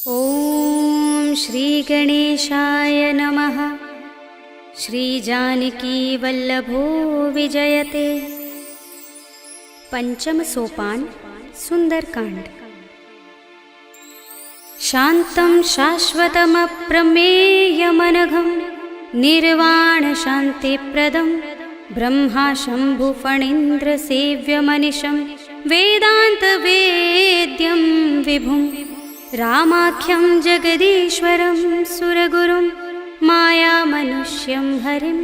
ॐ श्री गणेशाय नमः। श्री जानकी वल्लभो विजयते। पंचम सोपान सुंदरकांड। शांतं शाश्वतमप्रमेयमनघं निर्वाण शान्तिप्रदं ब्रह्मा शंभु फणीन्द्र सेव्यमनिशं वेदान्तवेद्यं विभुं रामाख्यं जगदीश्वरं सुरगुरुं मायामनुष्यं हरिं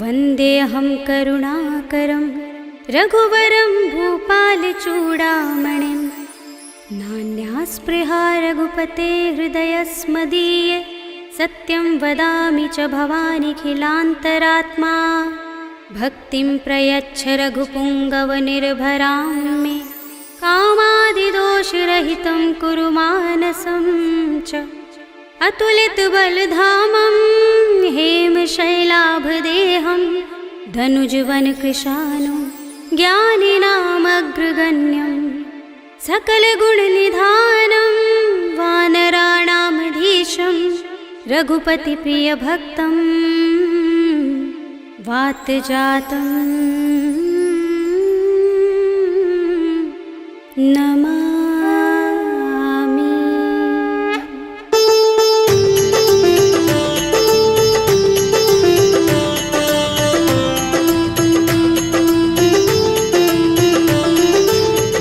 वन्देऽहं करुणाकरं रघुवरं भूपालचूडामणिं। नान्यास्पृहा रघुपते हृदयस्मदीये सत्यं वदामि च भवानिखिलान्तरात्मा। भक्तिं प्रयच्छ रघुपुङ्गवनिर्भरां मे कामादिदोषरहितं कुरु मानसं च। अतुलितबलधामं हेमशैलाभदेहं धनुजवनकृशानुं ज्ञानिनामग्रगण्यं सकलगुणनिधानं वानराणामधीशं रघुपतिप्रियभक्तं वातजातं नमामि।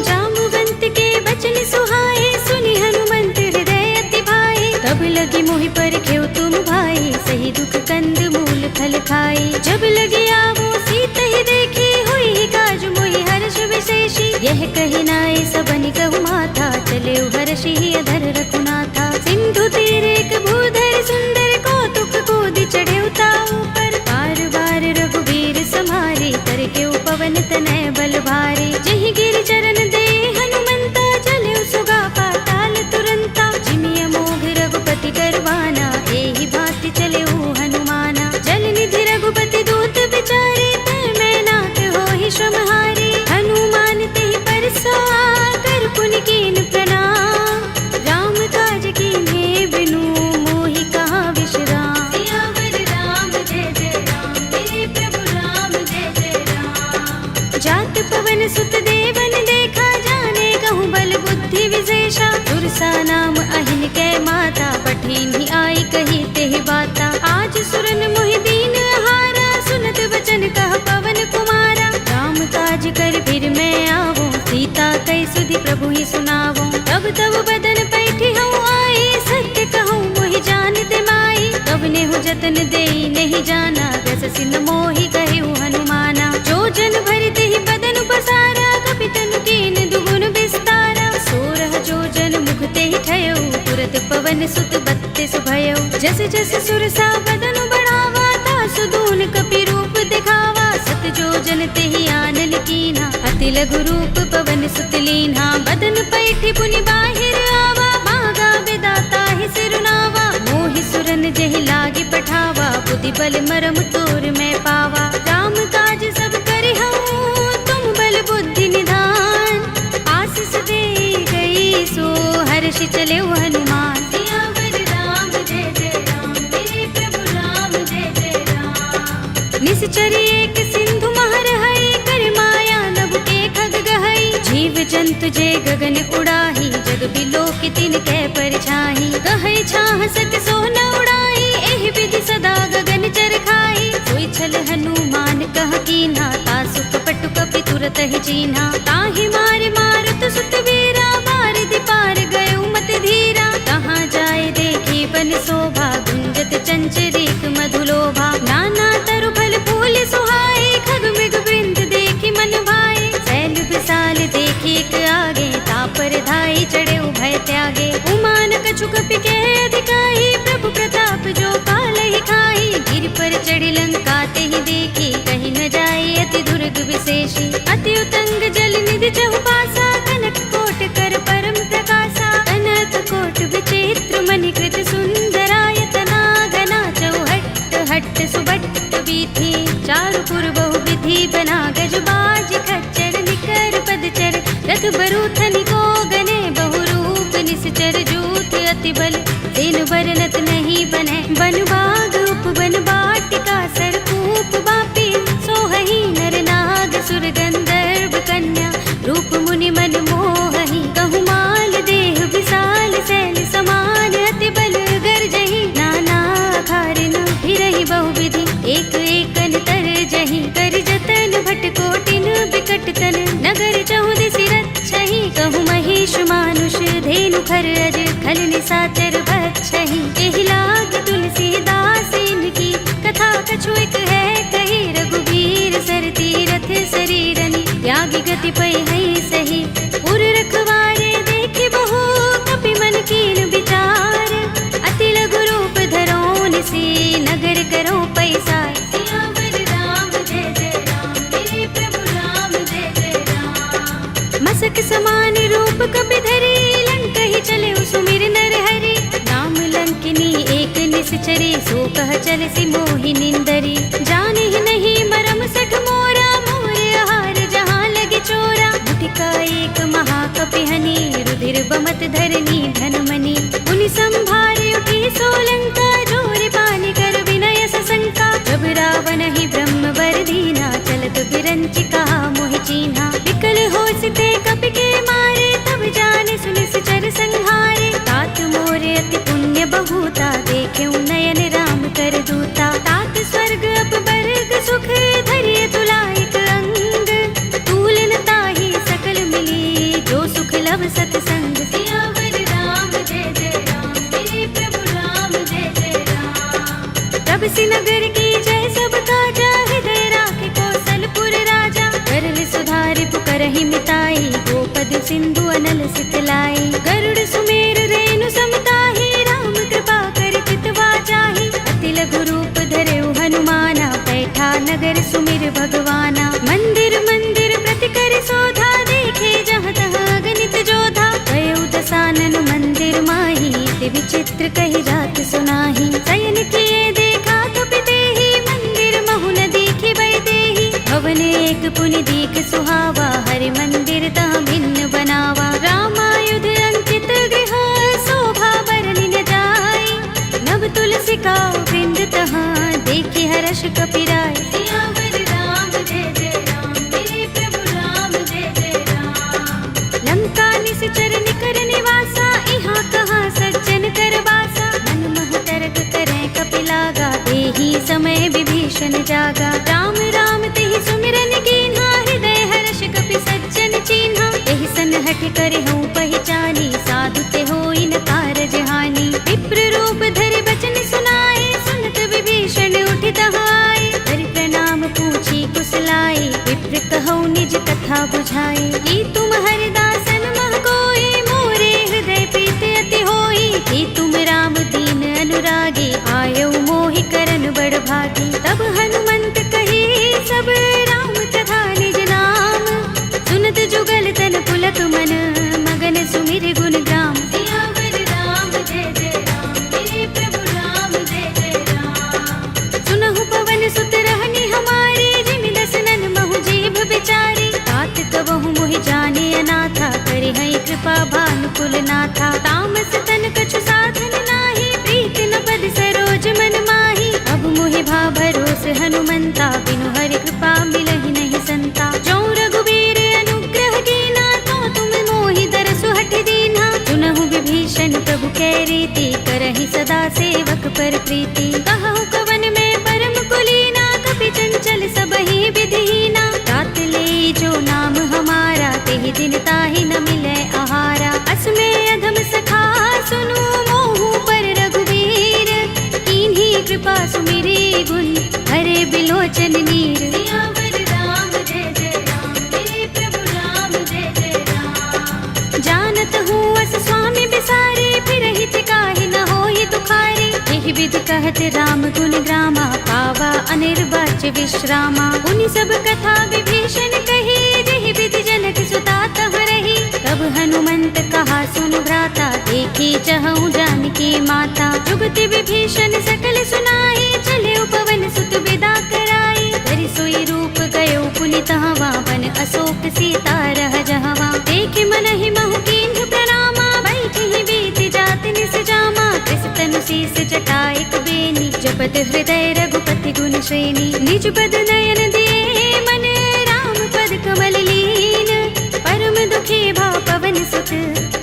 जाम्बुवंत के बचन सुहाए सुनि हनुमंत हृदय अति भाए। तब लगी मोहि परखेउ तुम भाई सही दुख कंद मूल फल खाई। जब लगी आवो सीत ही देखी हुई काज मोहि हर्ष विशेषी। यह कही नाय सबनि कहु माथा चले हर्षि अधर रघुनाथा। सिंधु तीर एक भूधर सुंदर कौतुक कूदि चढ़े ताऊ पर। बार बार रघुबीर सम्हारे करके पवन तनय बल भारे। जहि गिर चरण दे हनुमंता चले सुगा पाताल तुरंता। जिमिय मोह रघुपति करवाना एहि भांति चले हनुमाना। जल निधि रघुपति दूत बिचारे तै मैं नाथ होहि श्रमहारे। हनुमान तेहि परसा कर पुनि कीन प्रणाम। राम काज कीन्हे बिनु मोहि कहाँ विश्राम। सियावर राम जय जय राम मेरे प्रभु राम जय जय राम। जात पवन सुत देवन देखा जाने कहूँ बल बुद्धि विशेषा। तुरसा नाम अहिन कै माता पठिन्हि आई कही तेहि बाता। आज सुरन मोहि दीन हारा सुनत वचन कह पवन कुमारा। राम काज कर फिर मैं आवो सीता कई सुधि प्रभु ही सुनावो। तब तब बदन पैठी हूँ आई सत्य कहूँ मोहि जानते माई। तब नेहु जतन देई नहीं जाना दस सिन मोहि कहु हनुमाना। जो जन भरते ही बदन पसारा कपितन कीन दुगुन विस्तारा। सोरह जो जन मुख ते ही ठयो तुरत पवन सुत बत्तीस भयो। जस जस सुरसा बदन बढ़ावा तासु दून कपि रूप दिखावा। सत जो जन ते ही आनन कीना अति लघु रूप पवन सुत लीन्हा। बदन पैठी पुनि बाहिर आवा मागा विदाता ही सिरुनावा। मोहि सुरन जहि लागे पठावा बुद्धि बल मरम तोर मैं पावा। राम काज सब करि हूँ तुम बल बुद्धि निधान। आशीष दे गई सो हर्षि चले हनुमान। सियावर राम जय जय राम मेरे प्रभु राम जय जय राम। निश्चर एक सिंधु महर है कर माया नभ के खग गहई। जीव जंतु जे गगन उड़ाही जग बिलोक तिन कै परछाई। कहै छाह सक सो न उड़ाई एहि विधि सदा गगन चर खाई। सोई छल हनुमान कह कीन्हा तासु कपट कपि तुरत ही चीन्हा। ताहि मार मारुत सुत वीरा बारिधि पार गयो मत धीरा। कहाँ जाए देखी बन शोभा गुंजत चंचरीक मधुलोभा। नाना तरु फल फूल सुहाए खग मृग वृंद देखी मन भाए। शैल विशाल देखी एक आगे तापर धाई चढ़े भय त्यागे। उमान कछु कपि के अधिकाई प्रभु प्रताप जो काल ही खाई। गिर पर चढ़ी लंका ते ही देखी कहीं न जाए अति दुर्ग विशेषी। अति उतंग जल निधि चहुपासा कनक कोट कर परम प्रकाशा। कनक कोट विचित्र मणिकृत सुंदरायतना घना चौहट्ट हट्ट सुबट्ट वीथी। चारु पुर बहु विधि बना गजबाज खच्चर निकर पदचर। रथ बरूथनि को गने बहुरूप निश्चर जूथ अति बल तेनु बरनत नहीं बने। बन बाग उपवन वाटिका सरकूप बापी सोहहि नर नाग सुर गंधर्व कन्या रूप मुनि मन मोहहि। कहु माल देह विशाल शैल समान अति बल गर्जहि। नाना अखारिन फिरहि बहुविधि एक एकन तरजहि। कर जतन भट कोटिन बिकट तन नगर चहुदिसि रक्षहि। कहु महिष मानुष धेनु खर अज खल निशाचर बक्षहि। एहि लाग तुलसीदास इनकी कथा कछु एक है कही। रघुबीर सर तीरथ शरीरनि त्यागी गति पै है सही। उर रखवारे देखे बहु कपि मन कीन विचार। अति लघु रूप धरो निसी नगर करो पैसार। सियावर राम जय जय राम मेरे प्रभु राम जय जय राम। मसक समान रूप कपि धरी लंकहि चले सुमिर नर हरि। राम लंकिनी एक निश्चरी सो कह चल सि मोहि निंदरी। जाने ही नहीं मरम सठ मोरा मोर आहार जहाँ लगे चोरा। मुठिका एक महाकपिहनि रुधिर बमत धरनी धनमनि। उनि संभारे उठी सोलंका जोर पानी कर विनय सशंका। जब रावण ही ब्रह्म वर दीना चलत विरंचिका मोहि चीन्हा। विकल होसिते कपि के मारे तब जाने सुनि सुचर संहारे। तात मोरे अति पुण्य बहुता देखेउ नयन राम कर दूता। तात स्वर्ग अपवर्ग सुख धरिय तुलाइक अंग। तूलन ताहि सकल मिली जो सुख लव सतसंग। सियावर राम जय जय राम मेरे प्रभु राम जय जय राम। तब सि नगर की जय सब काजा हृदय राखे कौशलपुर राजा। करल सुधारि पुकारहि मिताई गोपद सिंधु अनल सितलाई। गरुड़ सुमेर रेणु समताहि राम कृपा कर चितवा चाहि। अति लघु रूप धरेउ हनुमाना बैठा नगर सुमिर भगवाना। मंदिर मंदिर प्रति कर शोधा देखे जहाँ तहाँ गणित जोधा। गयउ दसानन मंदिर माही दिव्य चित्र कही जात सुनाही। शयन किए देखा कपि देहि मंदिर महु न दीखि बै देहि। भवन एक पुनि दीख सुहावा हरि मंदिर तहाँ भिन्न बनावा। रामायुध अंकित गृह शोभा बरनि न जाई। नव तुलसी का वृंद तहाँ देखि हर्ष कपि राय। सियावर राम जय जय राम मेरे प्रभु राम जय जय राम। लंका निश्चर निकर निवासा इहाँ कहाँ सज्जन कर वासा। मन महु तरक करें कपि लागा तेहि समय विभीषण जागा। राम राम तेहि सुमिरन कीन्हा हृदय हर्ष कपि सज्जन चीन्हा। एहि सनहठ करहु पहिचानी साधु ते होई न कारज हानि। विप्र रूप धरि बचन सुनाए सुनत विभीषण उठि तहाई। हरि प्रणाम पूछी कुशलाई विप्र कहौ निज कथा बुझाई। कि तुम हरिदासन मह कोई मोरे हृदय प्रीत अति होई। कि तुम राम दीन अनुरागी आयौ मोहि करन बड़ भागी। तब हनुमंत कही सब राम तथा निज नाम। सुनत जुगल तन पुलक मन मगन सुमिर गुण ग्राम। सियावर राम जय जय राम मेरे प्रभु राम जय जय राम। सुनहु पवन सुत रहनि हमारे जिमि दसनन महु जीभ बिचारी। तात कबहु मोहि जाने अनाथा करि है कृपा भानुकुल नाथा। तामस तन कछु साधन नाही प्रीति न पद सरोज मन माही। अब मोहि भा भरोस हनुमंता बिनु हरि कृपा मिलहि नहीं संता। जो रघुबीर अनुग्रह कीना तो तुम मोहि दरसु हठ दीन्हा। सुनहु विभीषण प्रभु कै रीति करहि सदा सेवक पर प्रीति। कहु कवन में परम कुलीना कपि चंचल सबहि विधिहीना। तात ले जो नाम हमारा तेहि दिन ताहि न मिलै आहारा। असमे अधम सखा सुनु मोहु पर रघुबीर। कीन्ही कृपा सुमिरी गुण हरे बिलोचन नीर। सियावर राम जय जय राम मेरे प्रभु राम जय जय राम। जानत हूँ अस स्वामी बिसारे फिर हित काहि न होई दुखारे। एहि विधि कहत राम गुण ग्रामा पावा अनिर्वाच्य विश्रामा। उनि सब कथा विभीषण कही जेहि विधि जनक सुता तह रही। तब हनुमंत कहा सुन भ्राता देखी चहु जानकी माता। जुगति विभीषण सकल सुनाई चले पवन सुत विदा कराई। धरि सोई रूप गयो पुनि तहवा वन अशोक सीता रह जहवा। देख मन ही महु कीन्ह प्रणामा बैठहि बीति जाति निस जा। पद हृदय रघुपति गुण श्रेणी, निज पद नयन दिए मन राम पद कमल लीन। परम दुखी भव पवन सुत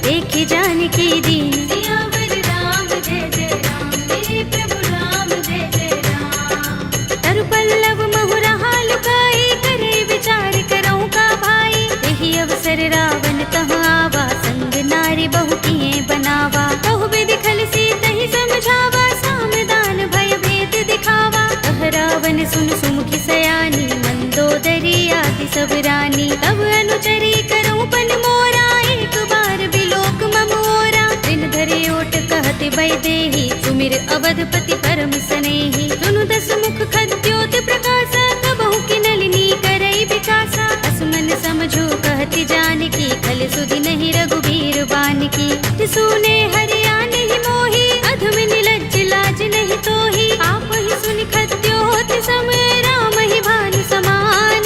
देखि जानकी दीन। सियावर राम जय जय राम, मेरे प्रभु राम जय जय राम। तरु पल्लव महु रहा लुकाई, करे विचार करऊं का भाई। यही अवसर रावण तह आवा, संग नारी बहु किए बनावा। कहु विधि खल सीत ही समझावा, सामदान भय भेद दिखावा। तह रावण सुन सुमुखी सयानी, मंदोदरी आदि सब रानी। तब अनुचरी करऊं पन मोरा, एक बार बिलोक मम ओरा। दिन धरे ओट कहते भय देहि, सुमिर अवधपति परम सनेहि। सुनु दस मुख खद्योत प्रकाशा, कबहु की नलिनी करई विकासा। असमन समझो कहती जानकी, खल सुधि नहीं रघुबीर बानकी। सुने हरिया नहीं मोही, अधम निलज्ज लाज नहीं तोही। आप ही सुनि खद्योत सम, राम ही भानु समान।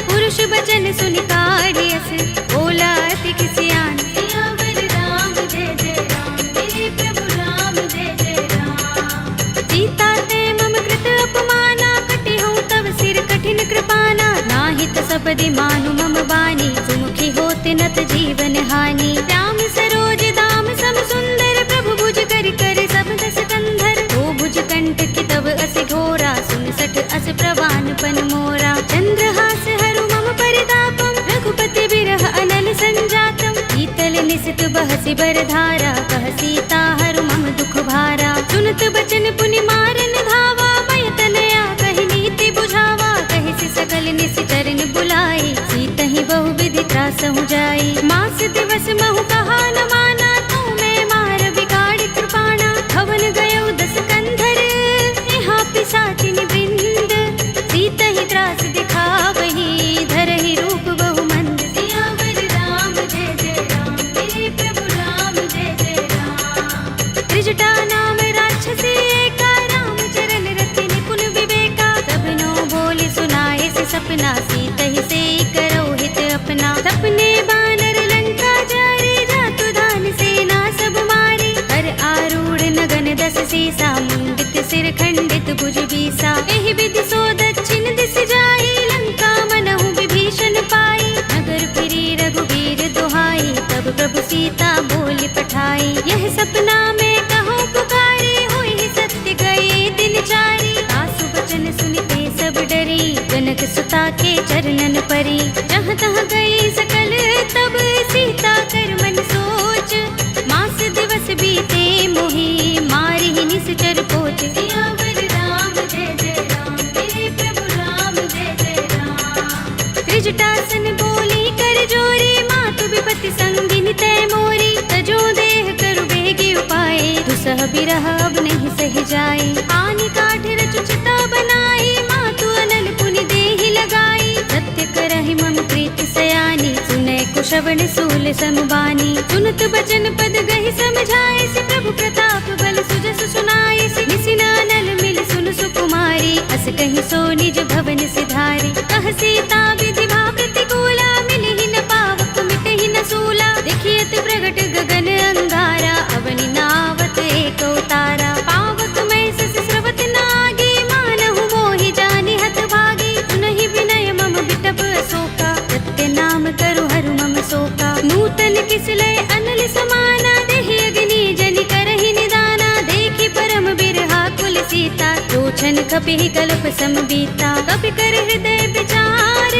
पुरुष बचन सुनि काढ़ियस, बोला अति किसियान। सियावर राम जय जय राम, मेरे प्रभु राम जय जय राम। सीता ते मम कृत अपमाना, कटे हूँ तव सिर कठिन कृपाना। नाहित सबदि मानु मम बानी, सुमुखी होते नत जीवन हानि। राम सरोज दाम सम सुंदर, प्रभु भुज कर कर सब दस कंधर। ओ भुज कंठ की तब अस घोरा, सुन सठ अस प्रवान पन मोरा। चंद्रहास हरु मम परितापम, रघुपति बिरह अनल संजातम। शीतल निसित बहसि बरधारा, कह सीता हरु मम दुख भारा। सुनत बचन पुनि मारन धावा, भय तनया कहि नीति बुझावा। कहि सकल निश्चरण बुलाई, सीतहि बहु विधि त्रासहु जाई। मास दिवस महु कहा न माना, तू मैं मार बिगाड़ कृपाणा। हवन गयो दस कंधर, यहाँ पिशाचिनि वृंद। सीतहि त्रास दिखावही, धरहि रूप बहु मंद। सियावर राम जय जय राम, मेरे प्रभु राम जय जय राम। त्रिजटा नाम राक्षसी एका, राम चरण रति निपुण विवेका। सबनो बोले सुनाए से सपना, सीतहि से करो हित अपना। सपने बानर लंका जारे, जातु धान सेना सब मारे। कर आरूढ़ नगन दस सीसा, मुंडित सिर खंडित भुज बीसा। एहि विधि सो दक्षिण दिस जाई, लंका मनहु विभीषण पाई। नगर फिरी रघुबीर दुहाई, तब प्रभु सीता बोली पठाई। यह सपना में कहो पुकारी, होई सत्य गए दिन चारी। सासु बचन सुनिते सब डरी, जनक सुता के चरणन परी। जहाँ तहाँ गई सकल तब, सीता कर मन सोच। मास दिवस बीते मोही, मारि ही निश्चर पोच। सियावर राम जय जय राम, मेरे प्रभु राम जय जय राम। त्रिजटासन बोली कर जोरी, मातु विपति संगिनी तय मोरी। तजो देह करु बेगी उपाय, दुसह बिरह अब नहीं सह जाए। आनि काठ रचु चिता बनाई, मातु अनल पुनि देहि लगाई। सत्य करहि मम प्रीति सयानी, सुनै कुशवन सूल समबानी। सुनत बचन पद गहि समझाए, से प्रभु प्रताप बल सुजस सुनाए। से निसिनानल मिल सुन सुकुमारी, अस कहि सो निज भवन सिधारी। कह सीता विधि भा प्रतिकूला, मिलि ही न पावक मिटहि न सूला। देखियत प्रगट गगन अंगारा, अवनि नावत एक उतारा। पावक मैं सस स्रवत नागी, मानहु मोहि जानि हत भागी। सुनहि विनय मम बिटप अशोका, सत्य नाम करु हरु मम शोका। नूतन किसलय अनल समाना, देहि अग्नि जनि करहि निदाना। देखि परम बिरहा कुल सीता, लोचन कपिहि कल्प सम बीता। कपि कर हृदय विचार,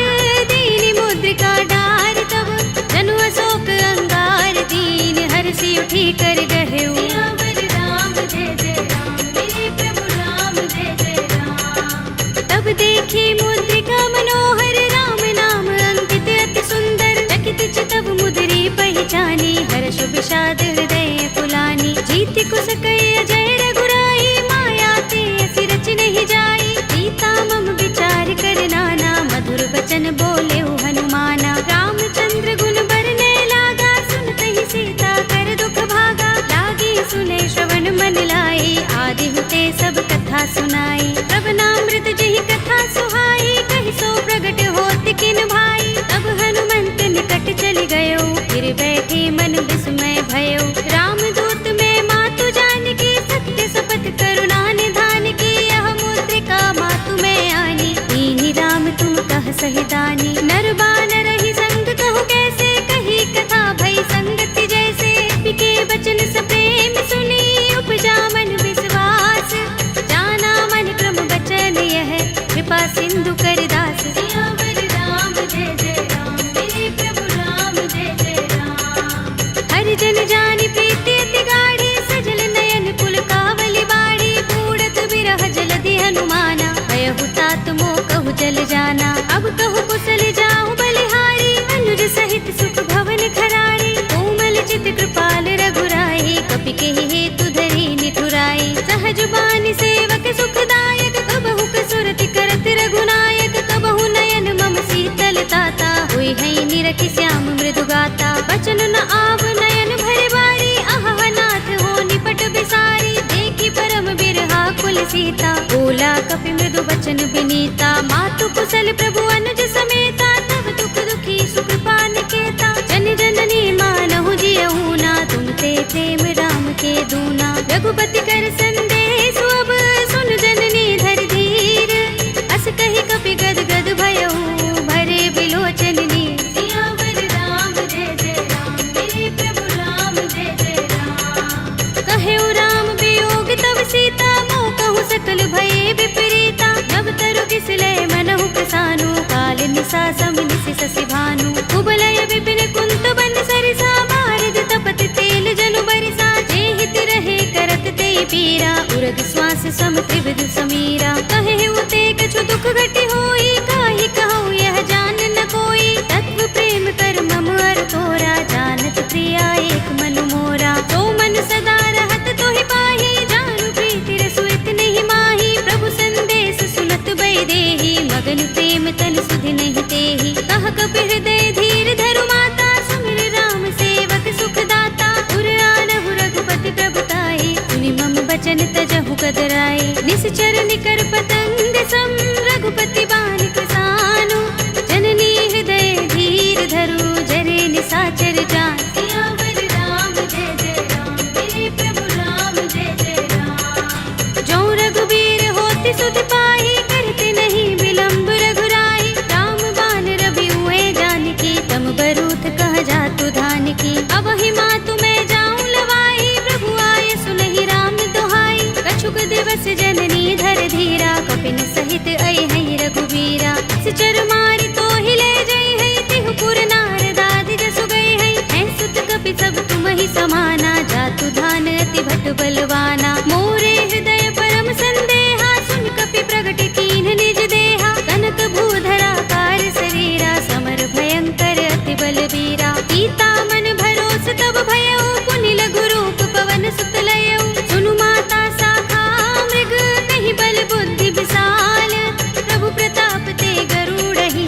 दीनि मुद्रिका डार। तब जनु अशोक अंगार, दीन हर्षि उठी कर गहेउ। सियावर राम जय जय राम, मेरे प्रभु राम जय जय राम। तब देखी मुद्रिका मनोहर, राम नाम अंकित अति सुंदर। चकित चितव मुद्री पहचानी, हर्ष विषाद हृदय कुलानी। जीति कुस कई अजय रघुराई, माया ते असि रच नहीं जाई। सीता मम विचार कर नाना, मधुर वचन बोले हनुमाना। रामचंद्र गुण बरने लागा, सुनते ही सीता कर दुख भागा। कही दानी। नर बानर ही संग कहूँ कैसे, कही कथा भई संगति जैसे। बिके बचन स प्रेम सुनी, उपजा मन विश्वास। जाना मन क्रम बचन यह, कृपा सिंधु कर दास। सियावर राम जय जय राम, मेरे प्रभु राम जय जय राम। हरि जन जानी प्रीति अति गाढ़ी, सजल नयन कुल कावली बाड़ी। बूढ़त बिरह जलधि हनुमाना, भयहु तात मोह कहु जल जाना। अब कहु कुशल जाहु बलिहारी, अनुज सहित सुख भवन खरारी। कोमल चित कृपाल रघुराई, कपि केहि हेतु धरि निठुराई। सहज बानी सेवक सुखदायक, कबहु कसुरति करत रघुनायक। कबहु नयन मम शीतल ताता, होई है निरखि श्याम मृदु गाता। बचन न आव नयन भरे बारी, आहा नाथ हो निपट बिसारी। देखी परम बिरहा कुल सीता, बोला कपि मृदु बचन बिनीता। मातु कुशल प्रभु अनुज समेता, तब दुख दुखी सुख पान केता। जन जननी मानहु जियहु ना, तुम ते प्रेम राम के दूना। रघुपति कर संदेश अब, सुन जननी धर धीर। अस कही कपि गद गद भयहु, भरे बिलोचन नीर। सियावर राम जय जय राम, मेरे प्रभु राम जय जय राम। कहेउ राम वियोग तब सीता, मोह कहु सकल भये विपरीता। नव तरु किसलय मनहु प्रसानु, काल निसा सम निसि ससि भानु। कुबलय विपिन कुंत बन सरिसा, बारिद तपत तेल जनु बरिसा। जेहित रहे करत ते पीरा, उरग श्वास सम त्रिविध समीरा। कहेउ ते कछु दुख घटी होई, काहि कहूँ यह जान न कोई। तत्व प्रेम कर मम अर तोरा, जानत प्रिया एक मनु मोरा। तो मन सदा रहत तोहि पाहि, जानु प्रीति रसु इतने माही। प्रभु संदेश सुनत बै देहि, मगन प्रेम तन सुधि नहीं तेहि। कह कपि हृदय धीर धरु माता, सुमिर राम सेवक सुख दाता। उर आनहु रघुपति प्रभुताई, सुनि मम बचन तजहु कदराई। निश्चर निकर पतंग सम, रघुपति बानिक सानु। जननी हृदय धीर धरु, जरे निसाचर जान। सियावर राम जय जय राम, मेरे प्रभु राम जय जय राम। जो रघुबीर होति सुधि पाहि, करते नहीं विलंब रघुराई। राम बान रवि हुए जानकी, तम बरूथ कह जातु धान की। अब ही मातु मैं जाऊं लवाई, प्रभु आए सुनहि राम दुहाई। कछुक दिवस जननी धर धीरा, कपिन सहित अइ है रघुबीरा। सिचर मारि तो हिले जय है, तिहु पुर नारदादि जसु गए है। हैं सुत कपि सब तुम ही समाना, जातु धान अति भट बलवाना। मोरे हृदय परम संदेहा, सुन कपि प्रगट कीन्ह निज देहा। कनक भूधरा कार शरीरा, समर भयंकर अति बलबीरा। सीता मन भरोस तब भयउ, पुनि लघु रूप पवन सुत लयउ। सुनु माता शाखा मृग, नहीं बल बुद्धि विशाल। प्रभु प्रताप ते गरुड़हि,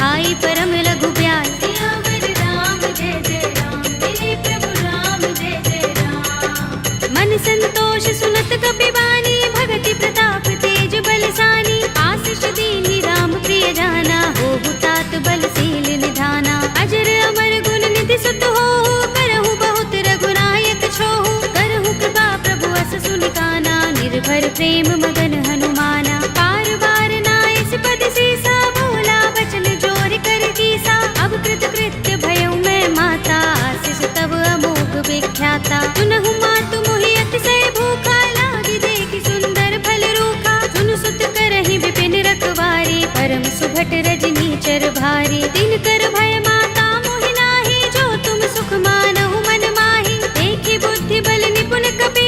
आई परम लघु ब्याल। सियावर राम जय जय राम, मेरे प्रभु राम जय जय राम। मन संतोष सुनत कपि बानी, भगति प्रताप तेज बलसानी। आशीष दीनि राम प्रिय जाना, होहु तात बलशील निधाना। अजर अमर गुण निधि सुत होहु, करहु बहुत रघुनायक छोहु। करहु कृपा प्रभु अस सुनि काना, निर्भर प्रेम मगन हनुमाना। बार बार नाइस पद सीसा, बोला बचन जोर कर कीसा। अब कृत कृत्य भयउ मैं माता, आशीष तब अमोघ विख्याता। सुनहु मातु मोहि अतिशय भूखा, लागी देखि सुंदर फल रूखा। सुन सुत करहि विपिन रखवारी, परम सुभट रजनी चर भारी। दिन कर भय माता मोहि नाहि, जो तुम सुख मानहु मन माहि। देखि बुद्धि बल निपुण कपि,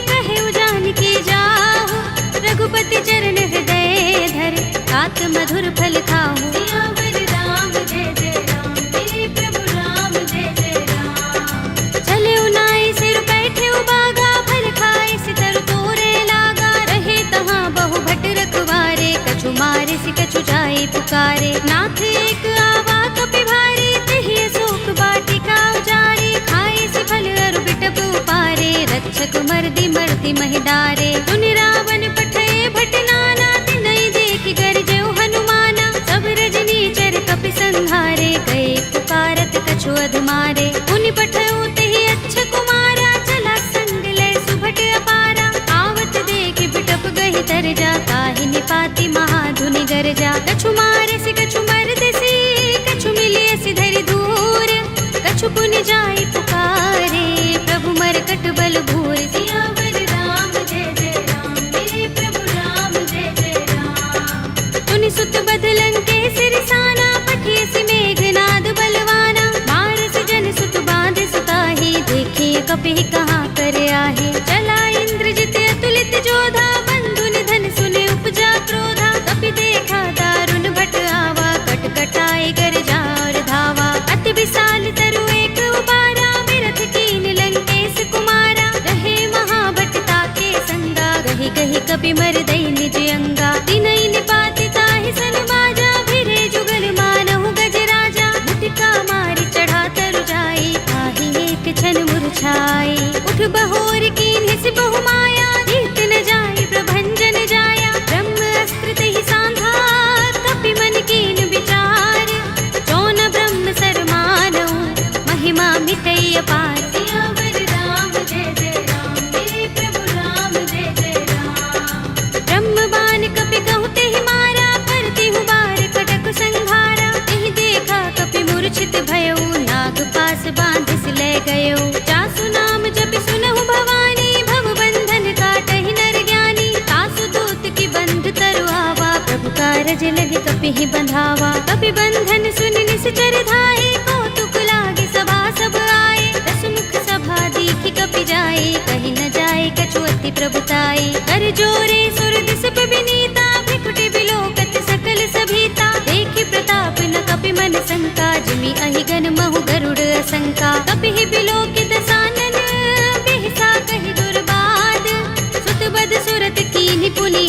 कहेउ जानकी जाहु। रघुपति चरण हृदय धर, तात मधुर फल खाहु। सियावर राम जय जय राम, मेरे प्रभु राम जय जय राम। चले उनाई सिर बैठे उबागा, फल खाए सितर तोरे लागा। रहे तहाँ बहु भट रखवारे, कछु मारे सि कछु जाए पुकारे। नाथ एक आवा कपि भारी, तेहि अशोक वाटिका उजारी। खाए सि फल अरु बिटप उपारे, रक्षक मर्दि मर्दि महिदारे। सुनि रावण पठय भट नाना, तिनहि देखि गरजेउ हनुमाना। सब रजनी चर कपि संहारे, गए पुकारत कछु अधमारे। पुनि पठयउ तेहि अच्छ कुमारा, चला संग लय सुभट अपारा। आवत देखि बिटप गहि तर जा, ताहि निपाति महाधुनि गरजा। कछु मारे से कछु मर कपि मर दई निज अंगा। तिनई निपाति ताहि सन बाजा, भिरे जुगल मानहु गज राजा। मुटिका मारि चढ़ा तरु जाई, ताहि एक क्षण मुरझाई। उठ बहोर कीन्हि सि बहु माया, जीत न जाई प्रभंजन जाया। ब्रह्म अस्त्र तेहि सांधा, कपि मन कीन विचार। जौन ब्रह्म सर मानहु, महिमा मिटई अपार। सियावर राम जय जय राम, मेरे प्रभु राम जय जय राम। ब्रह्म बाण कपि कहु तेहि मारा, करतिहु बार कटक संघारा। तेहि देखा कपि मूर्छित भयउ, नाग पास बांधिस ले गयो। जासु नाम जपि सुनहु भवानी, भव बंधन काटहि नर ज्ञानी। तासु दूत की बंध तरु आवा, प्रभु कारज लगे कपिहि बंधावा। कपि बंधन सुन निश्चर धाये, कौतुक लागे सभा सब आए। दस मुख सभा देखि कपि जाए, कहि न जाए कछु अति प्रभुताई। कर जोरे सुर दिस विनीता, भ्रिकुटि बिलोकत सकल सभीता। देखि प्रताप न कपि मन शंका, जिमि अहिगन महु गरुड़ असंका। कपिहि बिलोकित सानन, बिहसा कहि दुर्बाद। सुत बद सुरत कीन्हि पुनि,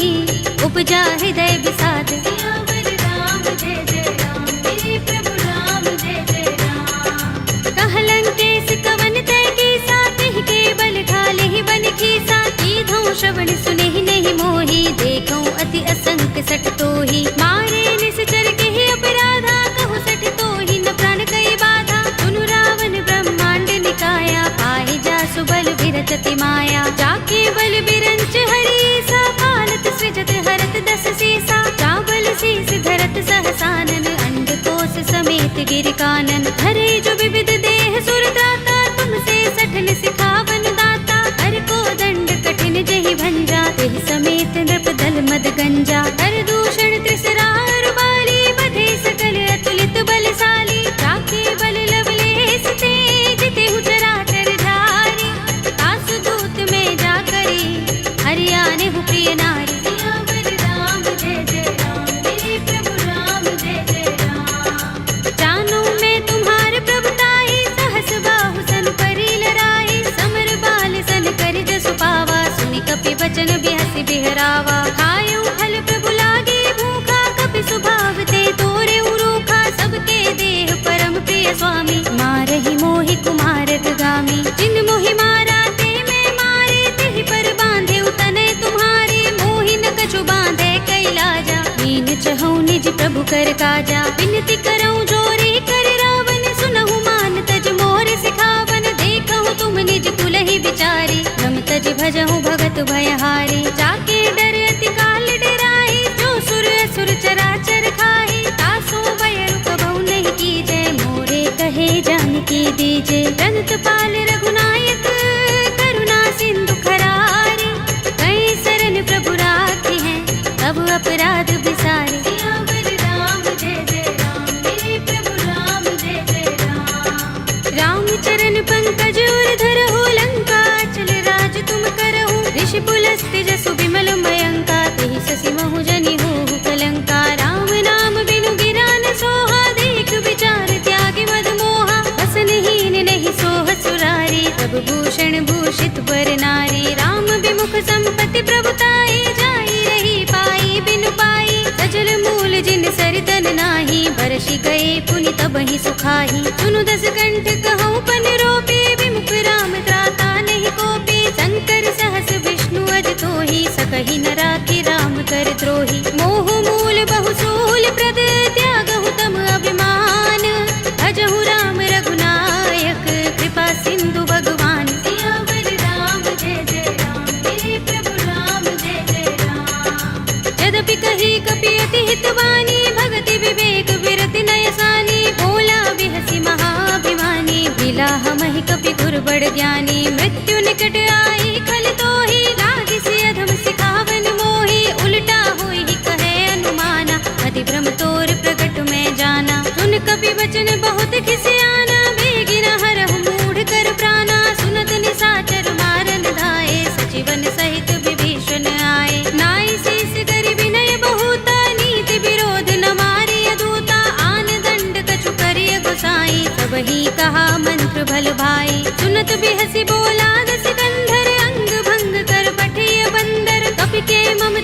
उपजा हृदय विषाद। सियावर राम जय जय राम, मेरे प्रभु राम जय जय राम। कहलन केस कवन तै कीसा, तिहि के बल घालेहि बन खीसा। कीधौं श्रवण सुनेहि नहीं मोहि, देखौं अति असंक सठ तोहि। मारे निश्चर केहि अपराधा, कहु सठ तोहि न प्राण कई बाधा। सुनु रावण ब्रह्मांड निकाया, पाहि जासु बल विरत अति माया। जाके बल बिरंच हरीसा, पालत सृजत हरत दस सीसा। चावल शीस धरत सहसानन, अंडकोश समेत गिर कानन। धरे जो विविध देह सुर त्राता, तुमसे सठन सिखावन दाता। हर को दंड कठिन जहि भंजा, तेहि समेत नृप दल मद गंजा। कर दूषण त्रिसरार बाली, बधे सकल अतुलित बलशाली। जाके बल लवलेस ते, जितेहु चराचर झारी। तासु दूत में जा करी, हरियानेहु प्रिय नारी। सियावर राम जय जय राम, मेरे प्रभु राम जय जय राम। जानो मैं तुम्हार प्रभुताई, सहस बाहु सन परि लराई। समर बाल सन करि जसु पावा, सुनि कपि बचन बिहसि बिहरावा। खायउ फल प्रभु लागे भूखा, कपि स्वभाव ते तोरे उरूखा। सबके देह परम प्रिय स्वामी, मारहि मोहि कुमारक गामी। जिन मोहि मारा ते मैं मारे, तेहि पर बांधे तनय तुम्हारे। मोहि न कछु बांधे कैलाजा, हीन चहु निज प्रभु कर काजा। विनती करऊं जोरे कर रावण, सुनहु मान तज मोर सिखावन। देखहु तुम निज कुलहि विचारी, रम तज भजहु भगत भयहारी। जाके डर अति काल डराई, जो सुर असुर चराचर खाई। तासो भय रुक बहु नहीं कीजे, मोरे कहे जानकी दीजे। रंत पाल रघुनायक, करुणा सिंधु खरारी। कई शरण प्रभु राखी हैं, तब अपराध बिसारे। सियावर राम जय जय राम, मेरे प्रभु राम जय जय राम। राम चरण पंकज उर धरहु, लंका चल राज तुम करहु। ऋषि पुलस्त्य जसु विमल मयंका, तेहि शशि महु जनि होहु कलंका। राम नाम बिनु गिरा न सोहा, देख विचार त्यागी मद मोहा। बसनहीन नहीं सोह सुरारी, सब भूषण भूषित वर नारी। राम विमुख संपत्ति प्रभुताई, जाई रही पाई बिनु पाई। सजल मूल जिन सरितन नाही, बरषि गए पुनि तबहि सुखाही। सुनु दस कंठ कहूँ पन रोपी, विमुख राम त्राता नहीं कोपी। शंकर सहस विष्णु अज तोहि, सकहि न राखी राम कर द्रोही। मोह मूल बहु सूल प्रद, त्यागहु तम अभिमान। भजहु राम रघुनायक, कृपा सिंधु भगवान। सियावर राम जय जय राम, मेरे प्रभु राम जय जय राम। यद्यपि कही कपि अति हितवानी, भगति विवेक विरति नयसानी। बोला बिहसि महाभिमानी, बिला हमहि कपि गुर बड़ ज्ञानी। मृत्यु निकट आई खल तोहि, लागिसि अधम सिखावन मोहि। उल्टा होई कहे अनुमाना, अति भ्रम तोर प्रगट में जाना। सुन कपि वचन बहुत खिसियाना, बेगिन हरहु मूढ़ कर प्राणा। सुनत निशाचर मारन धाये, सचिवन सहित विभीषण आए। नाई शीस करि विनय बहुता, नीति विरोध न मारिय दूता। आन दंड कछु करिय गोसाई, सबहि कहा मंत्र भल भाई। सुनत बिहसि बोला दस कंधर, अंग भंग कर पठिय बंदर। कपि के मम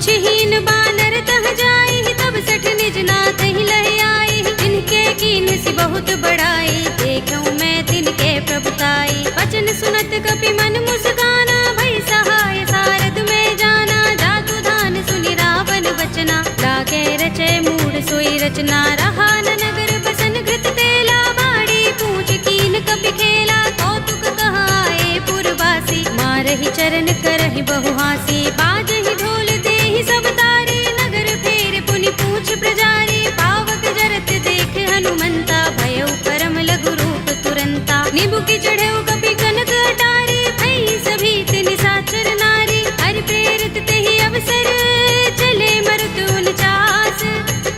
पूछहीन बानर तह जाई, तब सठ निज नाथ ही लह आई। जिनके कीन सी बहुत बड़ाई, देखूं मैं तिनके प्रभुताई। वचन सुनत कपि मन मुस्काना, भई सहाय सारद में जाना। जातु धान सुनि रावण वचना, लागे रचे मूढ़ सोई रचना। रहा न नगर बसन घृत तेला, बाड़ी पूछ कीन कपि खेला। कौतुक कहाए पुरवासी, मारहि चरण करहि बहु हासी। बाजहि ढोल देहि सब तारी, नगर फेर पुनि पूछ प्रजारी। पावक जरत देख हनुमंता, भयउ परम लघु रूप तुरंता। निबुकि चढ़ेउ कपि कनक अटारी, भई सभीत निशाचर नारी। हरि प्रेरित तेहि अवसर, चले मरुत 49।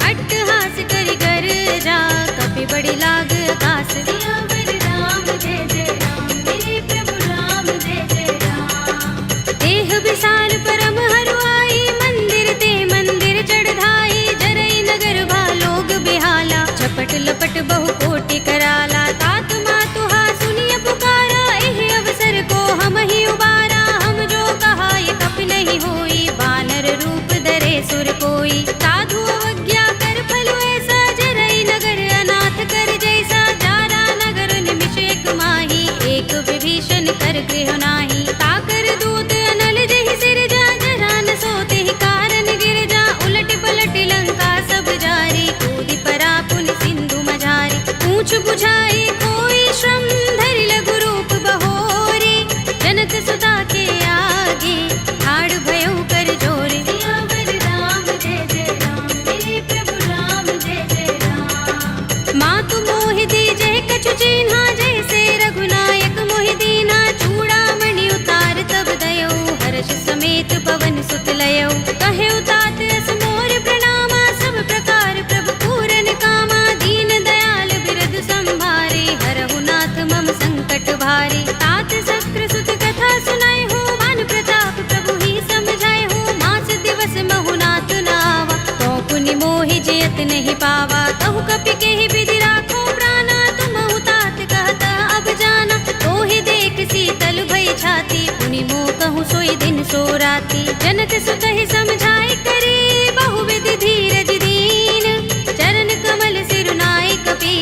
अट्टहास करि गर्जा, कपि बड़ी लाग आकाश। सियावर राम जय जय राम, मेरे प्रभु राम जय जय राम। देह विशाल परम हरुआई, मंदिर ते मंदिर चढ़ाई। जरई नगर भालोग बिहाला, झपट लपट बहु कोटि कराला। तात मातुहा सुनिय पुकारा, एह अवसर को हम ही उबारा। हम जो कहा ये कपि नहीं होई, बानर रूप धरे सुर कोई। साधु अवज्ञा कर फल ऐसा, जरई नगर अनाथ कर जैसा। जारा नगर निमिष एक माही, एक विभीषण कर गृह नाही। ताकर दूत अनल जहि सिरजा, जरा न सोते ही कारण गिर जा। उलट पलट लंका सब जारी, कूदि परा पुनि सिंधु मझारी। पूछ बुझाई कोई श्रम, धरि लघु रूप बहोरी। जनक सुता के आगे, ठाड़ भयउ कर जोरे। सियावर राम जय जय राम, मेरे प्रभु राम जय जय राम। मातु मोहि दीजे कछु चिन्हा, जैसे रघुनायक मोहि दीन्हा। चूड़ामणि उतार तब दयौ, हर्ष समेत पवन सुत लयौ। कहेउ तात अस मोर प्रणामा, सब प्रकार प्रभु पूरन कामा। दीन दयाल बिरध संभारे, हरहु नाथ मम संकट भारे। तात शक्र सुत कथा सुनाए हो, मान प्रताप प्रभु ही समझाए हो। मास दिवस महु नाथ नावा, तो पुनि मोहि जयत नहीं पावा। कहु कपि केहि विधि राखो प्राणा, तुमहु तात कहत अब जाना। तोहि देख शीतल भई छाती, पुनि मोह कहूँ सोई दिन सो राती। जनक सुत ही समझाई करे, बहु विधि धीरज दीन। चरण कमल सिरुनाई कपि,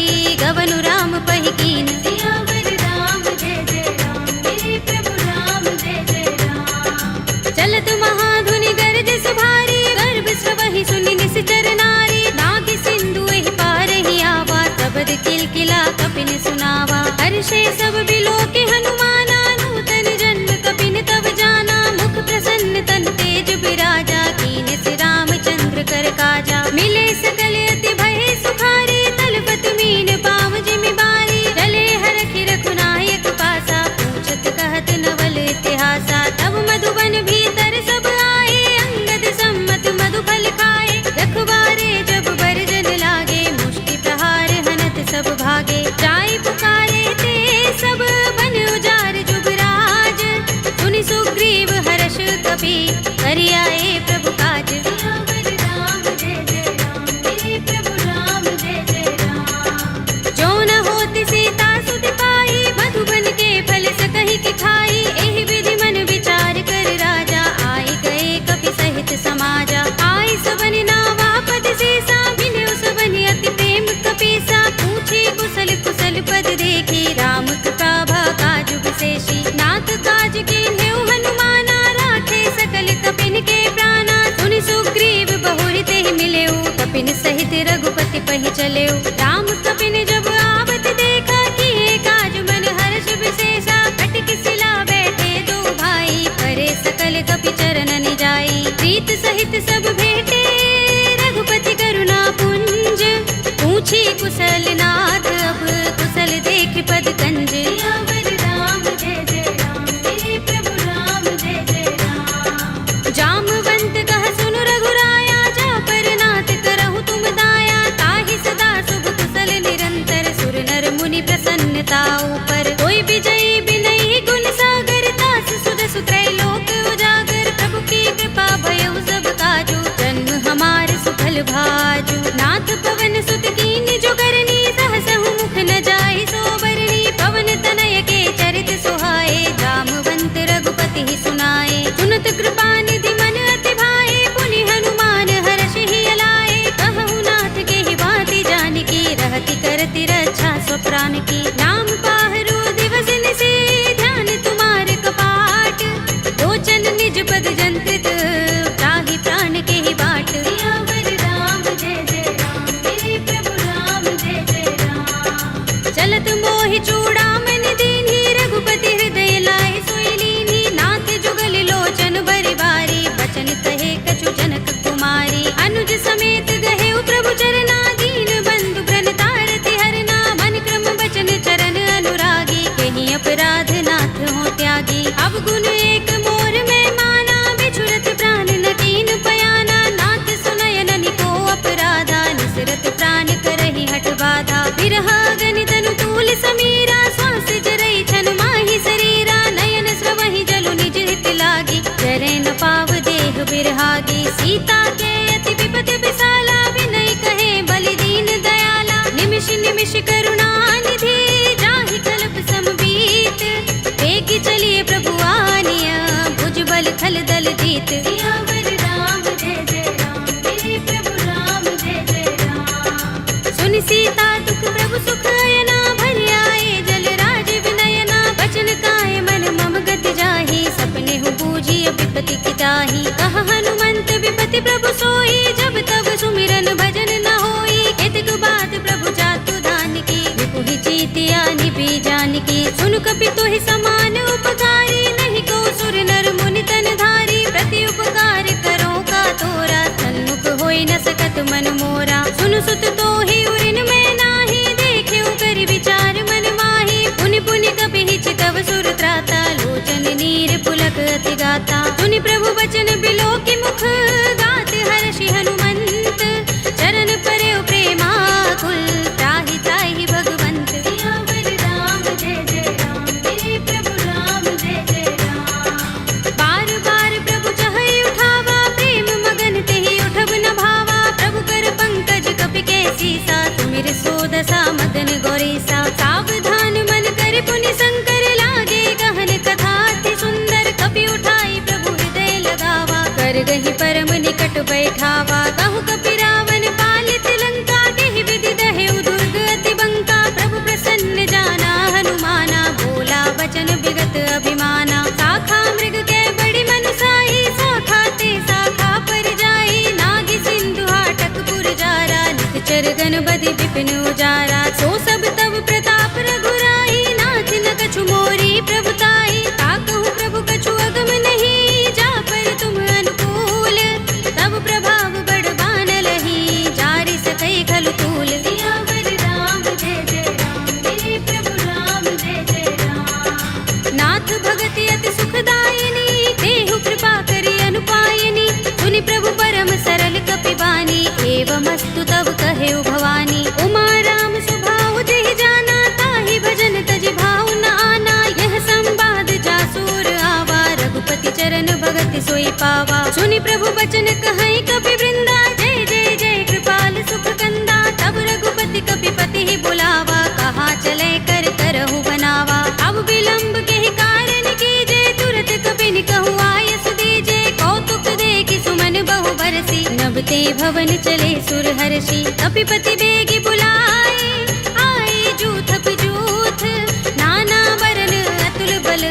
गवनु राम पहि कीन। सियावर राम जय जय राम, मेरे प्रभु राम जय जय राम। चलत महाधुनि गरज भारी, गर्भ स्रवहि सुनि निश्चर नारी। नाग सिंधु एहि पार ही आवा, शब्द किलकिला कपिन सुनावा। हर्षे सब बिलोके हनुमाना, नूतन जन्म कपिन तब जाना। मुख प्रसन्न तन तेज बिराजा, कीन से रामचंद्र कर काजा। मिले सकल अति भय सुखारी, तलपत मीन पाव जिमि बारी। चले हरखि रघुनायक पासा, पूछत कहत नवल इतिहासा। तब मधुबन भीतर सब आए, अंगद सम्मत मधुफल खाए। रखवारे जब बरजन लागे, मुष्टि प्रहार हनत सब भागे। जाय पुकारे ते सब, बन उजार जुगराज। सुनि सुग्रीव हर्ष कपि, करि आए प्रभु काज। सियावर राम जय जय राम, मेरे प्रभु राम जय जय राम। जो न होत सीता सुत पाई, मधुबन के फल सकहि के खाई। एहि विधि मन विचार कर राजा, आए गए कपि सहित समाजा। आए सबन नावा पद सीसा, मिल्यो सबन अति प्रेम कपीसा। पूछे कुशल कुशल पद देखी, राम कृपा भा काज विशेषी। नाथ काज कीन्हेउ हनुमाना, राखे सकल कपिन के प्राणा। सुनि सुग्रीव बहुरि तेहि मिलेउ, कपिन सहित रघुपति पहि चलेउ। राम कपिन जब आवत देखा, किए काज मन हर्ष विशेषा। कटि सिला बैठे दो भाई, परे सकल कपि चरण जाई। प्रीत सहित सब भेटे, रघुपति करुणा पुंज। पूछी कुशल नाथ, अब कुशल देख पद कंज। सियावर राम जय जय राम, मेरे प्रभु राम जय जय राम। जामवंत कह सुनु रघुराया, जा पर नाथ करहु तुम दाया। ताहि सदा शुभ कुशल निरंतर, सुर नर मुनि प्रसन्नता ऊपर। कोई विजयी बिनहि गुण सागर, तास सुध सुत्रय लोक उजागर। प्रभु की कृपा भयउ सब काजू, जन सीता के अति विपद विसाला, विनय कहे बलि दीन दयाला। निमिष निमिष करुणा निधि, जाहि कल्प समबीत। वेगी चलिए प्रभु आनिया, भुजबल थल दल जीत। सियावर राम जय जय राम, मेरे प्रभु राम जय जय राम। सुन सीता दुख प्रभु सुख अयना, भरि आए जल राज विनयना। बचन काए मन मम गति जाहि, सपने हूँ बूझी विपति की ताहि। कह हनुमंत विपति प्रभु सोई, जब तब सुमिरन भजन न होई। केतक बात प्रभु जातु दान की, विपुहि जीतिया निभि जान की। सुन कपि तोहि समान उपकारी, नहीं को सुर नर मुनि तन धारी। प्रति उपकार करो का तोरा, सन्मुख होई न सकत मन मोरा। सुन सुत तोहि उरिन में नाही, देखे कर विचार मन माही। पुनि पुनि कपि चितव सुर त्राता, लोचन नीर पुलक अति गाता। सुनि प्रभु बचन बिलो की मुख, गात हर्षि हनुमंत। चरण परे प्रेमाकुल, त्राहि त्राहि भगवंत। सियावर राम जय जय राम, मेरे प्रभु राम जय जय राम। बार बार प्रभु चहई उठावा, प्रेम मगन तेहि उठब न भावा। प्रभु कर पंकज कपि के सीसा, सुमिर सोदसा मदन गौरीसा। सावधान मन कर पुनि शंकर, लागे गहन कथा अति सुंदर। कपि उठाई प्रभु हृदय लगावा, कर गहि परम निकट बैठावा। कहु कपि रावण पालित लंका, केहि विधि दहेउ दुर्ग अति बंका। प्रभु प्रसन्न जाना हनुमाना, बोला वचन विगत अभिमाना। शाखा मृग के बड़ी मनसाई, शाखा ते शाखा पर जाई। नागी सिंधु हाटक पुर जारा, निकचर गण बदि विपिन उजारा। सो सब तब प्रताप रघुराई, नाथ न कछु मोरी प्रभुताई। ताकहु प्रभु कछु अगम नहीं, जा पर तुम अनुकूल। तब प्रभाव बड़बान लही, जारि सकई खलु तूल। सियावर राम जय जय राम, मेरे प्रभु राम जय जय राम। नाथ भगति अति सुखदायिनी, देहु कृपा करि अनुपायिनी। सुनि प्रभु परम सरल कपि बानी, एवमस्तु तब कहेउ भवानी। उमा राम सुभाउ जेहि जाना, ताहि भजन तजि भाउ न आना। यह संवाद जासुर आवा, रघुपति चरण भगति सोई पावा। सुनि प्रभु बचन कहई कपि वृंदा, जय जय जय कृपाल सुख कंदा। तब रघुपति कपि पति ही बुलावा, कहा चले कर करहु बनावा। अब विलंब के ही कारण कीजे, तुरत कपि निकहु आयस दीजे। कौतुक देखि सुमन बहु बरसी, नभते भवन चले सुर हर्षि। कपिपति बेगी बुलाए, आए जूथ जूथ। नाना बरन अतुल बल,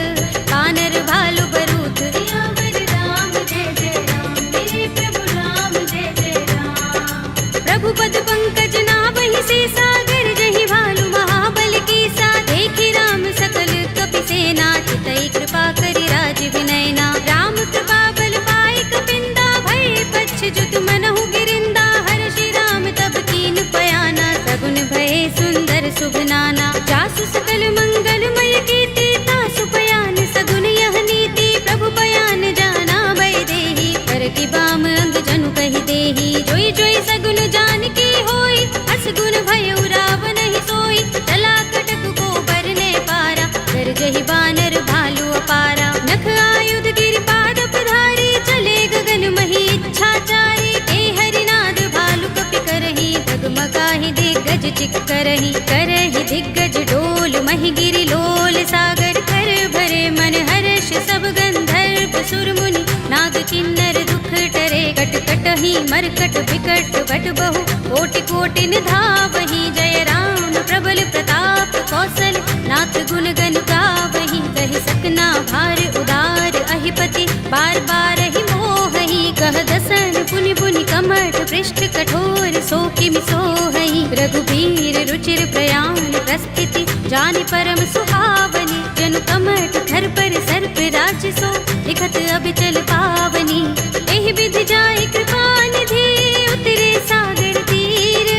कानर भालु बरूथ। सियावर राम जय जय राम, मेरे प्रभु राम जय जय राम। प्रभु पद पंकज नावहि से, सागर जहि भालु महाबल कीसा। देखि राम सकल कपि सेना, चितई कृपा करि राज विनयना। राम कृपा बल पाई कपिंदा, भय पच्छ जुत मनहु गिरिंदा। हर्षि राम तब कीन पयाना, सगुन भय सुंदर शुभ नाना। जासु सकल मंगलमय कीर्ति, तासु पयान सगुन यह नीति। प्रभु पयान जाना भय देहि, कर की बाम अंग जनु कहि देहि। जोई जोई सगुन जान की होई, असगुन भयउ रावण ही सोई। चला कटक को बरने पारा, कर जहि बानर भालु अपारा। नख आयुध गिरिपाद पधारी, चले गगन मही इच्छाचारी। ते हरिनाद भालु कपि करही, डगमगाहि दिग्गज चिक करही। करही दिग्गज डोल, महि गिरि लोल सागर। कर भरे मन हर्ष सब गंधर्व सुर मुनि, नाग किन्नर दुख टरे। कट कटहि मरकट विकट बट बहु, कोटि कोटि निधावहि। जय राम प्रबल प्रताप कौशल, नाथ गुण गन गावहि। कहि सकना भार उदार, अहिपति बार बार ही मोहहि। कह दसन पुनि पुनि कमठ, पृष्ठ कठोर सो किमि सोहहि। रघुबीर रुचिर प्रयाण प्रस्थिति, जानि परम सुहावनी। जनु कमठ धर पर सर्प राज सो, लिखत अबिचल पावनी। एहि विधि जाय कृपा निधि, उतरे सागर तीर।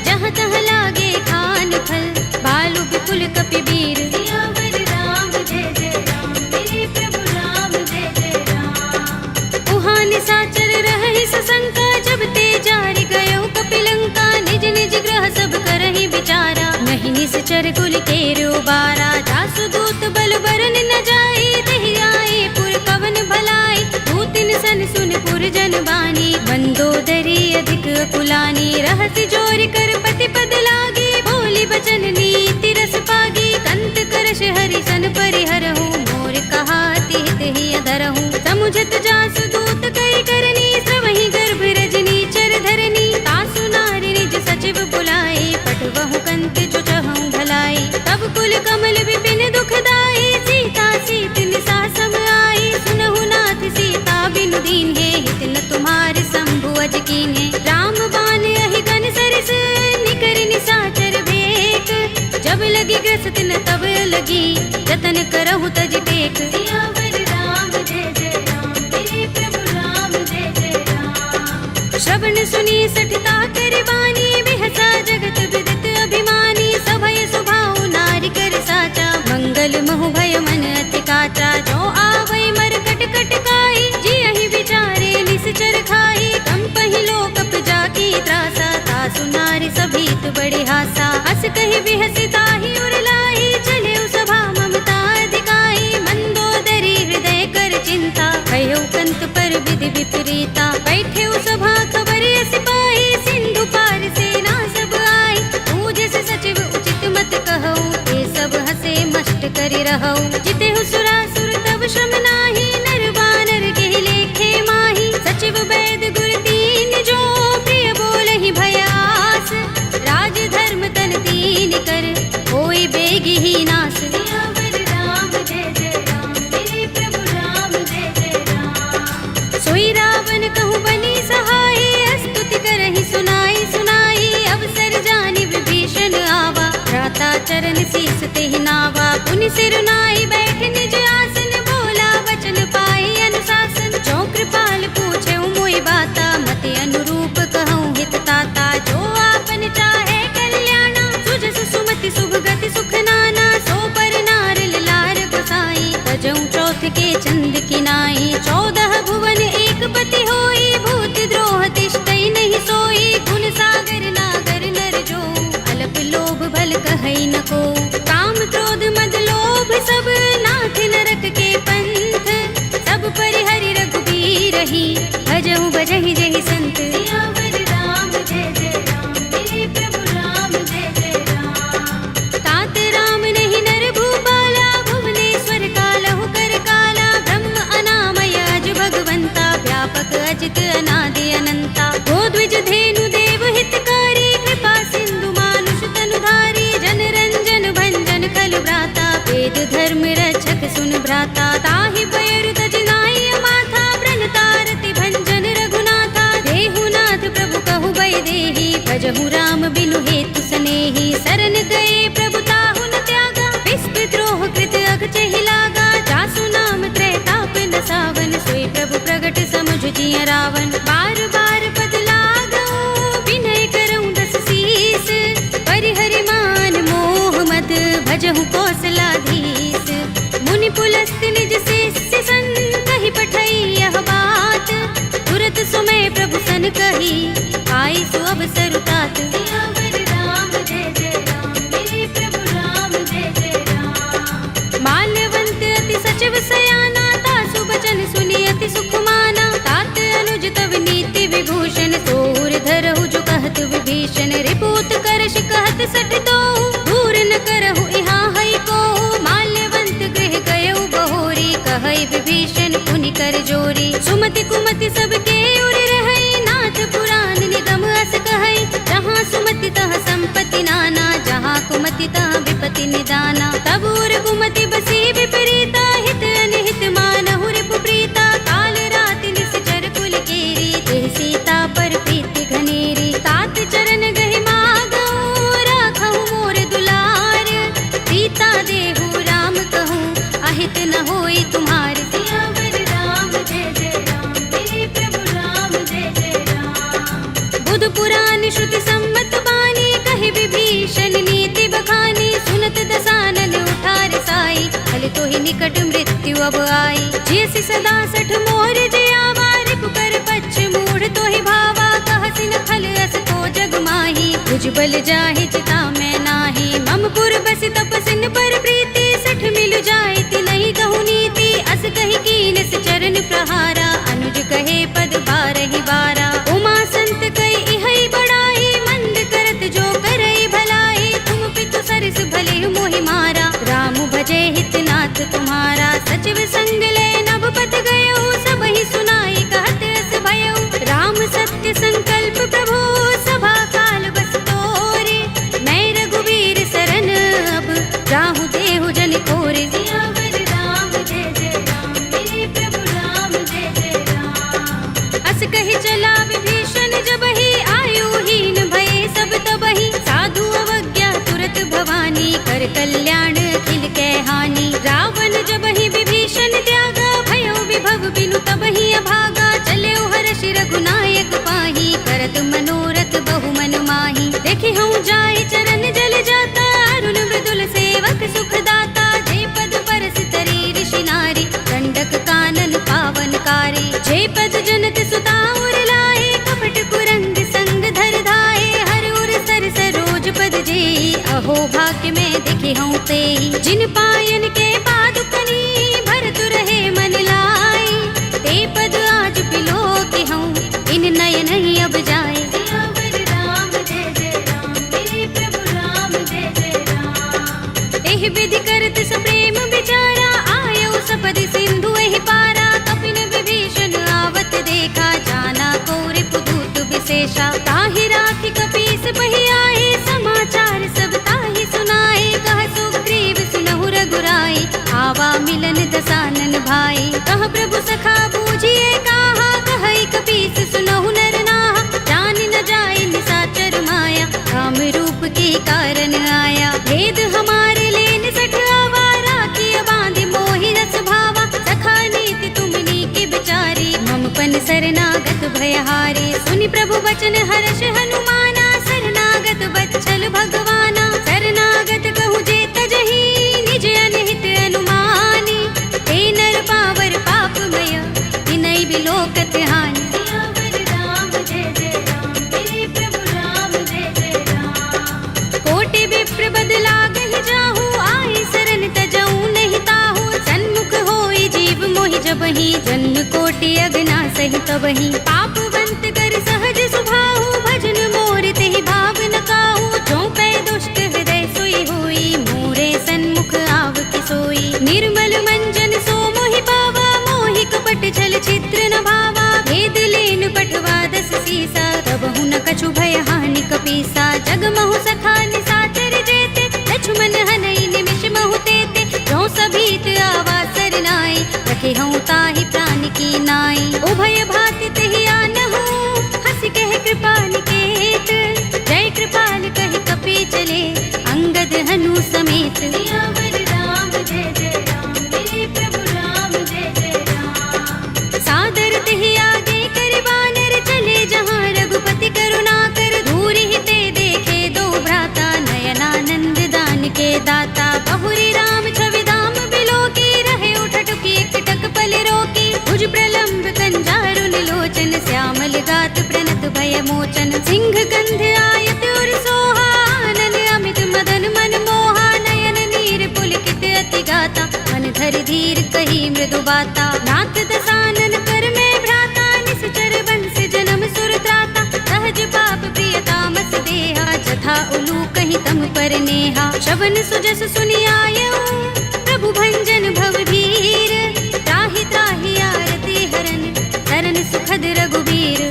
जहाँ तहाँ लागे खान फल, भालु विपुल कपि वीर। सियावर राम जय जय राम, मेरे प्रभु राम जय जय राम। उहाँ निशाचर रहहि सशंका, जब ते जारि गयो कपिलंका। निज निज ग्रह सब करहि विचारा, नहीं निश्चर कुल केरो बारा। जासु दूत बल बरन न जाई, देहि आए पुर कवन भलाई। दूतिन सन बचन सुन पुरजन बानी। मंदोदरी अधिक कुलानी, रहस्य जोर कर पति पद लागी। बोली बचन नीति रस पागी, कंत करश हरि सन परिहरहु। मोर कहा हित ही अधरहु, समुझत जासु दूत कर करनी। श्रवहि गर्भ रजनी चर धरनी, तासु नारी निज सचिव बुलाए। पटवहु कंत जो चहु भलाई, तब कुल कमल विपिन दुखदाई। सीता सीत निसा सम आई, सुनहु नाथ सीता बिनु दीन्हे। हित न तुम्हार शंभु अज कीन्हे, राम बाण अहि गन सरिस। निकर निसाचर भेक, जब लगी ग्रस्त न तब लगी। जतन करहु तज टेक, सियावर राम जय जय राम। मेरे प्रभु राम जय जय राम। श्रवण सुनी सठता कर बानी, बिहसा जगत विदित अभिमानी। सभय सुभाउ नारी कर साचा, मंगल महु भय मन अति काचा। जो आवै मरकट कट काई, जियहि विचारे निश्चर खाई। कंपहि लोकप जाकी त्रासा, तासु नारी सभीत बड़े हासा। हस कहि बिहसि ताहि उर लाई, चले सभा ममता अधिकाई। मंदोदरी हृदय कर चिंता, भयउ कंत पर विधि विपरीता। बैठे सभा खबर सिपाही, सिंधु पार सेना सब आई। पूजस सचिव उचित मत कहऊ, ये सब हसे मष्ट करि रहऊ। जितेहु सुरासुर तब श्रम नाही, नर बानर केहि लेखे माही। सचिव वैद गुर दीन जो, प्रिय बोलहि भयास। राज धर्म तन दीन कर, होई बेगी ही नास। सियावर राम जय जय राम, मेरे प्रभु राम जय जय राम। सोई रावण कहु बनी सहाय, स्तुति करहि सुनाई सुनाई। अवसर जानि विभीषण आवा, भ्राता चरण शीस तेहि नावा। पुनि सिर नाई बैठ निज आसन, बोला वचन पाई अनुशासन। जो कृपाल पूछे मोहि बाता, मति अनुरूप कहूँ हित ताता। जो आपन चाहे कल्याणा, सुजस सुमति शुभ गति सुख नाना। सो पर नार लार गोसाई, तजऊ चौथ के चंद की नाई। 14 भुवन एक पति होई, भूत द्रोह तिष्ठई नहीं सोई। गुण सागर नागर नर जो, अलप लोभ भल कहई न को। काम क्रोध मद लोभ सब, नाथ नरक के पंथ। सब परिहरि रघुबीर ही, भजहु भजहि जहि संत। सियावर राम जय जय राम, मेरे प्रभु राम जय जय राम। तात राम नहीं नर भूपाला, भुवनेश्वर कालहु कर काला। ब्रह्म अनामय अज भगवंता, व्यापक अजित अनादि अनंता। गोद्विज धेनु देव हितकारी, कृपा सिंधु मानुष तनुधारी। जन रंजन भंजन खल भ्राता, वेद धर्म रक्षक सुन भ्राता। ताहि पैर तज नाई माथा, व्रण तारति भंजन रघुनाथा। देहु नाथ प्रभु कहु भय देहि, भजहु राम बिनु हेतु सनेहि। शरण गए प्रभु ताहु न त्यागा, विस्तृत द्रोह कृत अघचहि लागा। जासु नाम त्रैताप न सावन, सोई प्रभु प्रगट समुझ जिय रावण। बार बार पद लागऊ, विनय करऊँ दस शीस। परिहरि मान मोह मद, भजहु कौशलाधीश। मुनि पुलस्त निज शिष्य सन, कहि पठई यह बात। तुरत सुमय प्रभु सन कही, आई सु अवसर तात। सियावर राम जय जय राम, मेरे प्रभु राम जय जय राम। माल्यवंत अति सचिव सयाना, तासु बचन सुनि अति सुख माना। तात अनुज तव नीति विभूषण, तोर धरहु जो कहत विभीषण। रिपुत करश कहत सठ दो, दूर न करहु यहाँ हई को। माल्यवंत गृह गयउ बहोरी, कहई विभीषण पुनि कर जोरी। सुमति कुमति सबके उर रहई, नाथ पुराण निगम अस कहई। जहाँ सुमति तहाँ संपत्ति नाना, जहाँ कुमति तहाँ विपत्ति निदाना। तब उर कुमति बसी विपरीता, हित अनहित मानहु रिपु प्रीता। काल रात निश्चर कुल केरी, तेहि सीता पर प्रीति घनेरी। तात चरण गहि मागऊ, राखहु मोर दुलार। सीता देहु राम कहूँ, अहित न होई तुम्हार। सियावर राम जय जय राम, मेरे प्रभु राम जय जय राम। बुध पुराण श्रुति सम्मत बानी, कहि विभीषण नीति बखानी। सुनत दसानन उठार साई, फल तो ही निकट मृत्यु अब आई। जैसी सदा सठ मोर जयावा, रिपु कर पच्छ मूढ़ तो ही भावा। कहसि न खल अस को जग माही, तुझ बल जाहि चिता में नाही। मम पुर बस तपसिन पर प्रीति, सठ मिल जाए ति नहीं कहु नीति। अस कहि कीन से चरण प्रहारा, अनुज कहे हंस कही चला विभीषण जबहि आयुहीन भये सब तबहि साधु अवज्ञा तुरत भवानी कर कल्याण अखिल कै हानि रावण जबहि विभीषण त्यागा भयो विभव बिनु तबहि अभागा चले हर्ष रघुनायक पाही करत मनोरथ बहु मन माही देखि हूँ जाय चरण जल जाता अरुण मृदुल सेवक सुख दाता जे पद परस तरी ऋषि नारी दंडक कानन पावन कारी जे पद जनक सुता उर लाए कपट कुरंग संग धर धाए हर उर सर सरोज पद जेई अहो भाग्य में देखे हूँ ते जिन पायन के पादुकनी भरतु रहे मन लाई ते पद आज पिलो के हूँ इन नयन ही अब जाए एहि विधि करत सप्रेम विचारा आयो सपदि सिंधु एहि पारा कपिन विभीषण आवत देखा जाना कोरि पुदूत विशेषा ताहि राखि कपीस बहि आए समाचार सब ताहि सुनाए कह सुग्रीव सुनहु रघुराई आवा मिलन दसानन भाई कह प्रभु सखा बूझिए काहा कहई कपीस सुनहु नर नाहा जान न जाए निसाचर माया काम रूप के कारण आया भेद हमारे लेन सठ आवारा किया बांधि मोहि रस भावा सखा नीति तुमनी के बिचारी ममपन शरणागत भयहारी सुनि प्रभु वचन हर्ष हनुमाना शरणागत बच्चल भगवाना शरणागत कहु जे तजहि निज अनहित अनुमानी हे नर पावर पापमय तिनहि बिलोकत हानि कोटि विप्र बदला गहि जाहू आए शरण तजऊ नहीं ताहू सन्मुख होई जीव मोहि जबहि जन्म कोटि अगना सहि तबहि पापवंत कर सहज सुभाहु भजन मोर तेहि भाव न काहू जो पै दुष्ट हृदय सोई होई मोरे सन्मुख आव कि सोई निर्मल मंजन सो मोहि पावा मोहि कपट छल छिद्र न भावा भेद लेन पठवा दस सीसा तबहु न कछु भय हानि कपीसा जग महु सखा निसाचर जेते लक्ष्मण हनई निमिष महु तेते जो सभीत आवा सरनाई रखे हूँ ताहि प्राण की नाई उभय भाति तेहि आनहु हंस कह कृपा निकेत जय कृपाल कहि कपि चले अंगद हनु समेत सादर तेहि आगे कर बानर चले जहाँ रघुपति करुणा कर दूर ही ते देखे दो भ्राता नयनानंद दान के दाता बहुरी राम छवि धाम बिलो की रहे उठटुकी एकटक पल रोकी भुज प्रलंब कंजारुन लोचन श्यामल गात प्रणत भय मोचन सिंह गंध आयत उर सोहा आनन अमित मदन मन मोहा नयन नीर पुलकित अति गाता मन धर धीर कही मृदु बाता नाथ दसानन कर में भ्राता निश्चर वंश जन्म सुर त्राता सहज पाप प्रिय तामस देहा जथा उलू कहीं तम पर नेहा श्रवण सुजस सुनि आयऊ प्रभु भंजन भव भीर त्राहि त्राहि आरती हरन शरण सुखद रघुबीर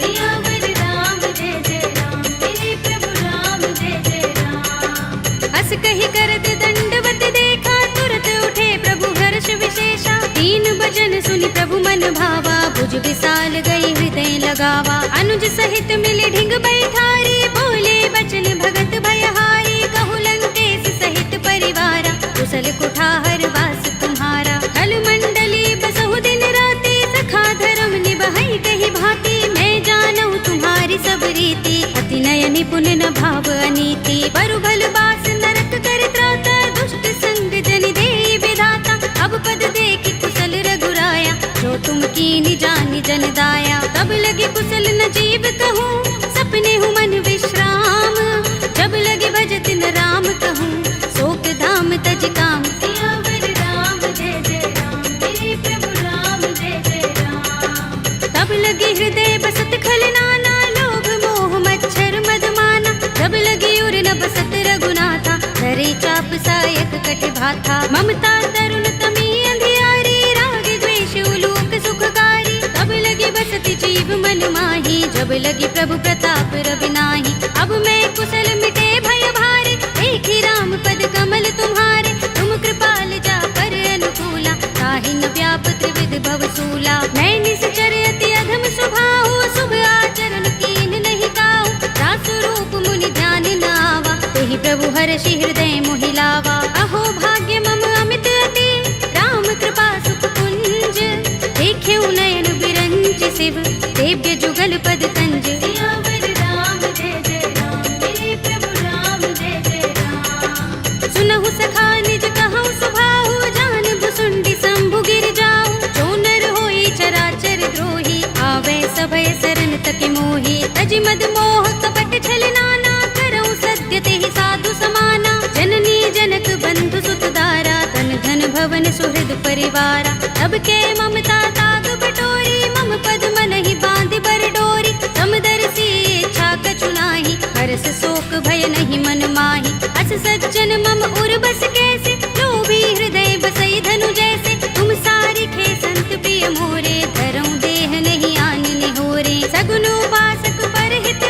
हस कही करत दंडवत देखा तुरत उठे प्रभु हर्ष विशेषा तीन भजन सुनि प्रभु मन भावा भुज विशाल गई हृदय लगावा अनुज सहित मिले ढिंग बैठारी बोले बचन भगत भयहारी कहु लंकेश सहित परिवारा कुशल कुठार वास तुम्हारा कल मंडली बसहु दिन राति सखा धर्म निबहई कही भांति मैं जानू तुम्हारी सब रीति अति नय निपुण न भाव अनीति बरु भल बास नरक कर त्राता दुष्ट संग जन दे विधाता अब पद देखि कुशल रघुराया जो तुम कीनि जानि जन दाया तब लगे कुशल न जीव कहूँ सपने हूँ मन विश्राम जब लगे भजत न राम कहूँ शोक धाम तज काम तब लगे हृदय बसत खल नाना लोभ मोह मच्छर मदमाना तब लगे उर न बसत रघुनाथा धरे चाप सायक कट भाथा ममता तरुण तमी अंधियारी राग द्वेष उलोक सुखकारी तब लगे बसत जीव मन माही जब लगे प्रभु प्रताप रविनाही अब मैं कुशल मिटे भय भारे देखी राम पद कमल तुम्हारे तुम कृपाल जा पर अनुकूला ताहि न व्याप त्रिविध भव सूला मैं निश्चर अति अधम स्वभाव दिव्य जुगल पद तंज। सियावर राम जय जय राम, मेरे प्रभु राम जय जय राम। सुनहु सखा निज कहु सुभाहु, जान भुसुंडी शंभु गिर जाऊ। जो नर होई चराचर द्रोही, आवे सभय शरण तक मोही। तज मद मोह कपट छल नाना, करऊं सत्य तेहि साधु समाना। जननी जनक बंधु सुत दारा, तन धन भवन सुहृद परिवारा। तब के ममता ताग बटोरी, मम पद मन ही बांध बर डोरी। समदर्शी इच्छा कछु नाही, हरस शोक भय नहीं मन माही। अस सज्जन मम उर बस कैसे, लोभी हृदय बसई धनु जैसे। तुम सारी खे संत प्रिय मोरे, धरऊं देह नहीं आन निहोरे। सगुन उपासक परहित,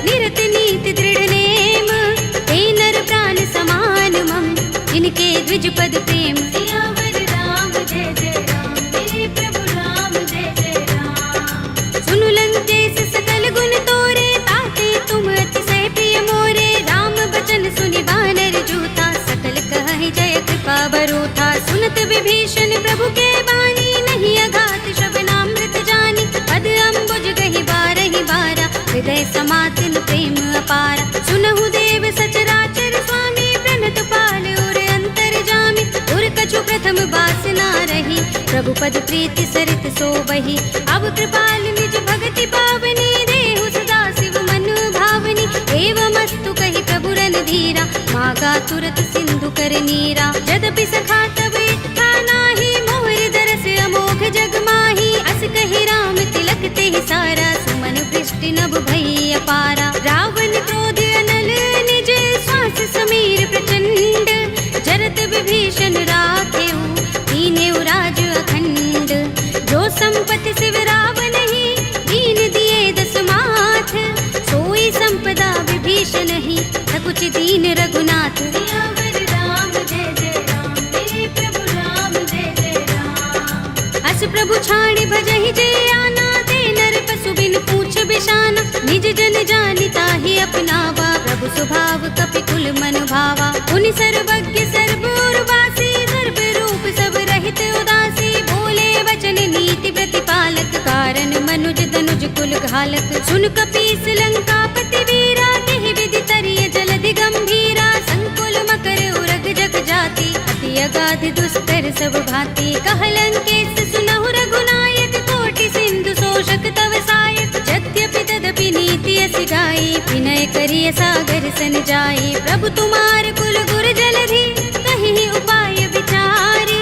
निरत नीति दृढ़ नेम। ते नर प्राण समान मम, इनके द्विज पद प्रेम। सियावर राम जय जय राम, मेरे प्रभु राम जय जय राम। सुनु लंकेश सकल गुण तोरे, ताते तुम अतिशय प्रिय मोरे। राम बचन सुनि बानर जूथा, सकल कहहि जय कृपा बरूथा। सुनत विभीषण प्रभु के बानी, नहीं अघात श्रवणामृत जानी। पद अम्बुज गहि बारहि बारा, हृदय समातिन प्रेम अपारा। सुनहु देव सचराचर स्वामी, प्रणत पाल उर अंतर जामी। उर कछु प्रथम बासना रही, प्रभु पद प्रीति सरित सोबहि। अब कृपाल निज भगति पावनी, देहु सदा शिव मन भावनी। एवमस्तु कहि प्रभु रणधीरा, मागा तुरत सिंधु कर नीरा। यद्यपि सखा तब इच्छा नाही, मोर दरस अमोघ जग माही। अस कहि राम तिलक तेहि सारा, सुमन वृष्टि नभ भई अपारा। रावण क्रोध अनल निज, श्वास समीर प्रचंड। जरत विभीषण राखेउ, दीनेउ राज अखंड। जो संपत्ति शिव रावण ही, दीन दिए दस माथ। सोई संपदा विभीषण ही, सकुच दीन रघुनाथ। सियावर राम जय जय राम, मेरे प्रभु राम जय जय राम। अस प्रभु छाड़ भजहि जे आना, ते नर पशु बिन पूछ बिशाना। निज जन जानि ताहि अपनावा, प्रभु स्वभाव कपि कुल मन भावा। उनि सर्वज्ञ सर्व उर्वासी, सर्व रूप सब रहित उदासी। बोले वचन नीति प्रतिपालक, कारण मनुज तनुज कुल घालक। सुन कपीस लंकापति वीरा, तेहि विधि तरिय जलधि गंभीरा। संकुल मकर उरग जग जाति, अति अगाध दुस्तर सब भांति। कह लंकेश सुनहु रघुनायक, कोटि सिंधु शोषक तव सायक। यद्यपि तदपि नीति अस गाई, विनय करिय सागर सन जाई। प्रभु तुम्हार कुल गुर जलधि, कहि उपाय विचारी।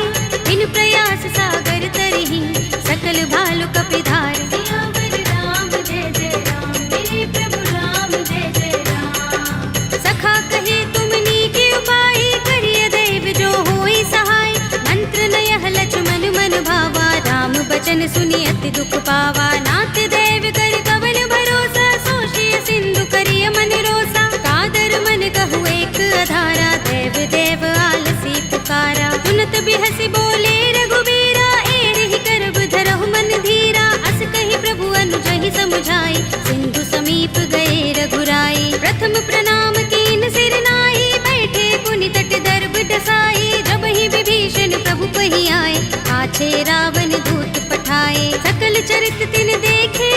बिन प्रयास सागर तरहि, सकल भालु कपिधारी। सियावर राम जय जय राम, मेरे प्रभु राम जय जय राम। सखा कहे तुमनी के उपाय, करिय दैव जो होई सहाय। मंत्र नयह लक्ष्मण मन भावा, राम बचन सुनि अति दुख पावा। नाथ दैव कर कवन भरोसा, सोषिय सिंधु करिय मन रोसा। कादर मन कहु एक अधारा, देव देव आलसी पुकारा। सुनत बिहसि बोले रघुबीरा, एहि करब धरहु मन धीरा। अस कहि प्रभु अनुजहि समुझाई, सिंधु समीप गए रघुराई। प्रथम प्रणाम कीन सिर नाई, बैठे पुनि तट दर्भ डसाई। जब ही विभीषण प्रभु पहि आए, पाछे रावण दूत पठाए। सकल चरित तिन देखे,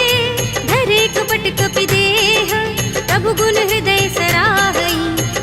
धरे कपट कपि देह। प्रभु गुण हृदय सराहई,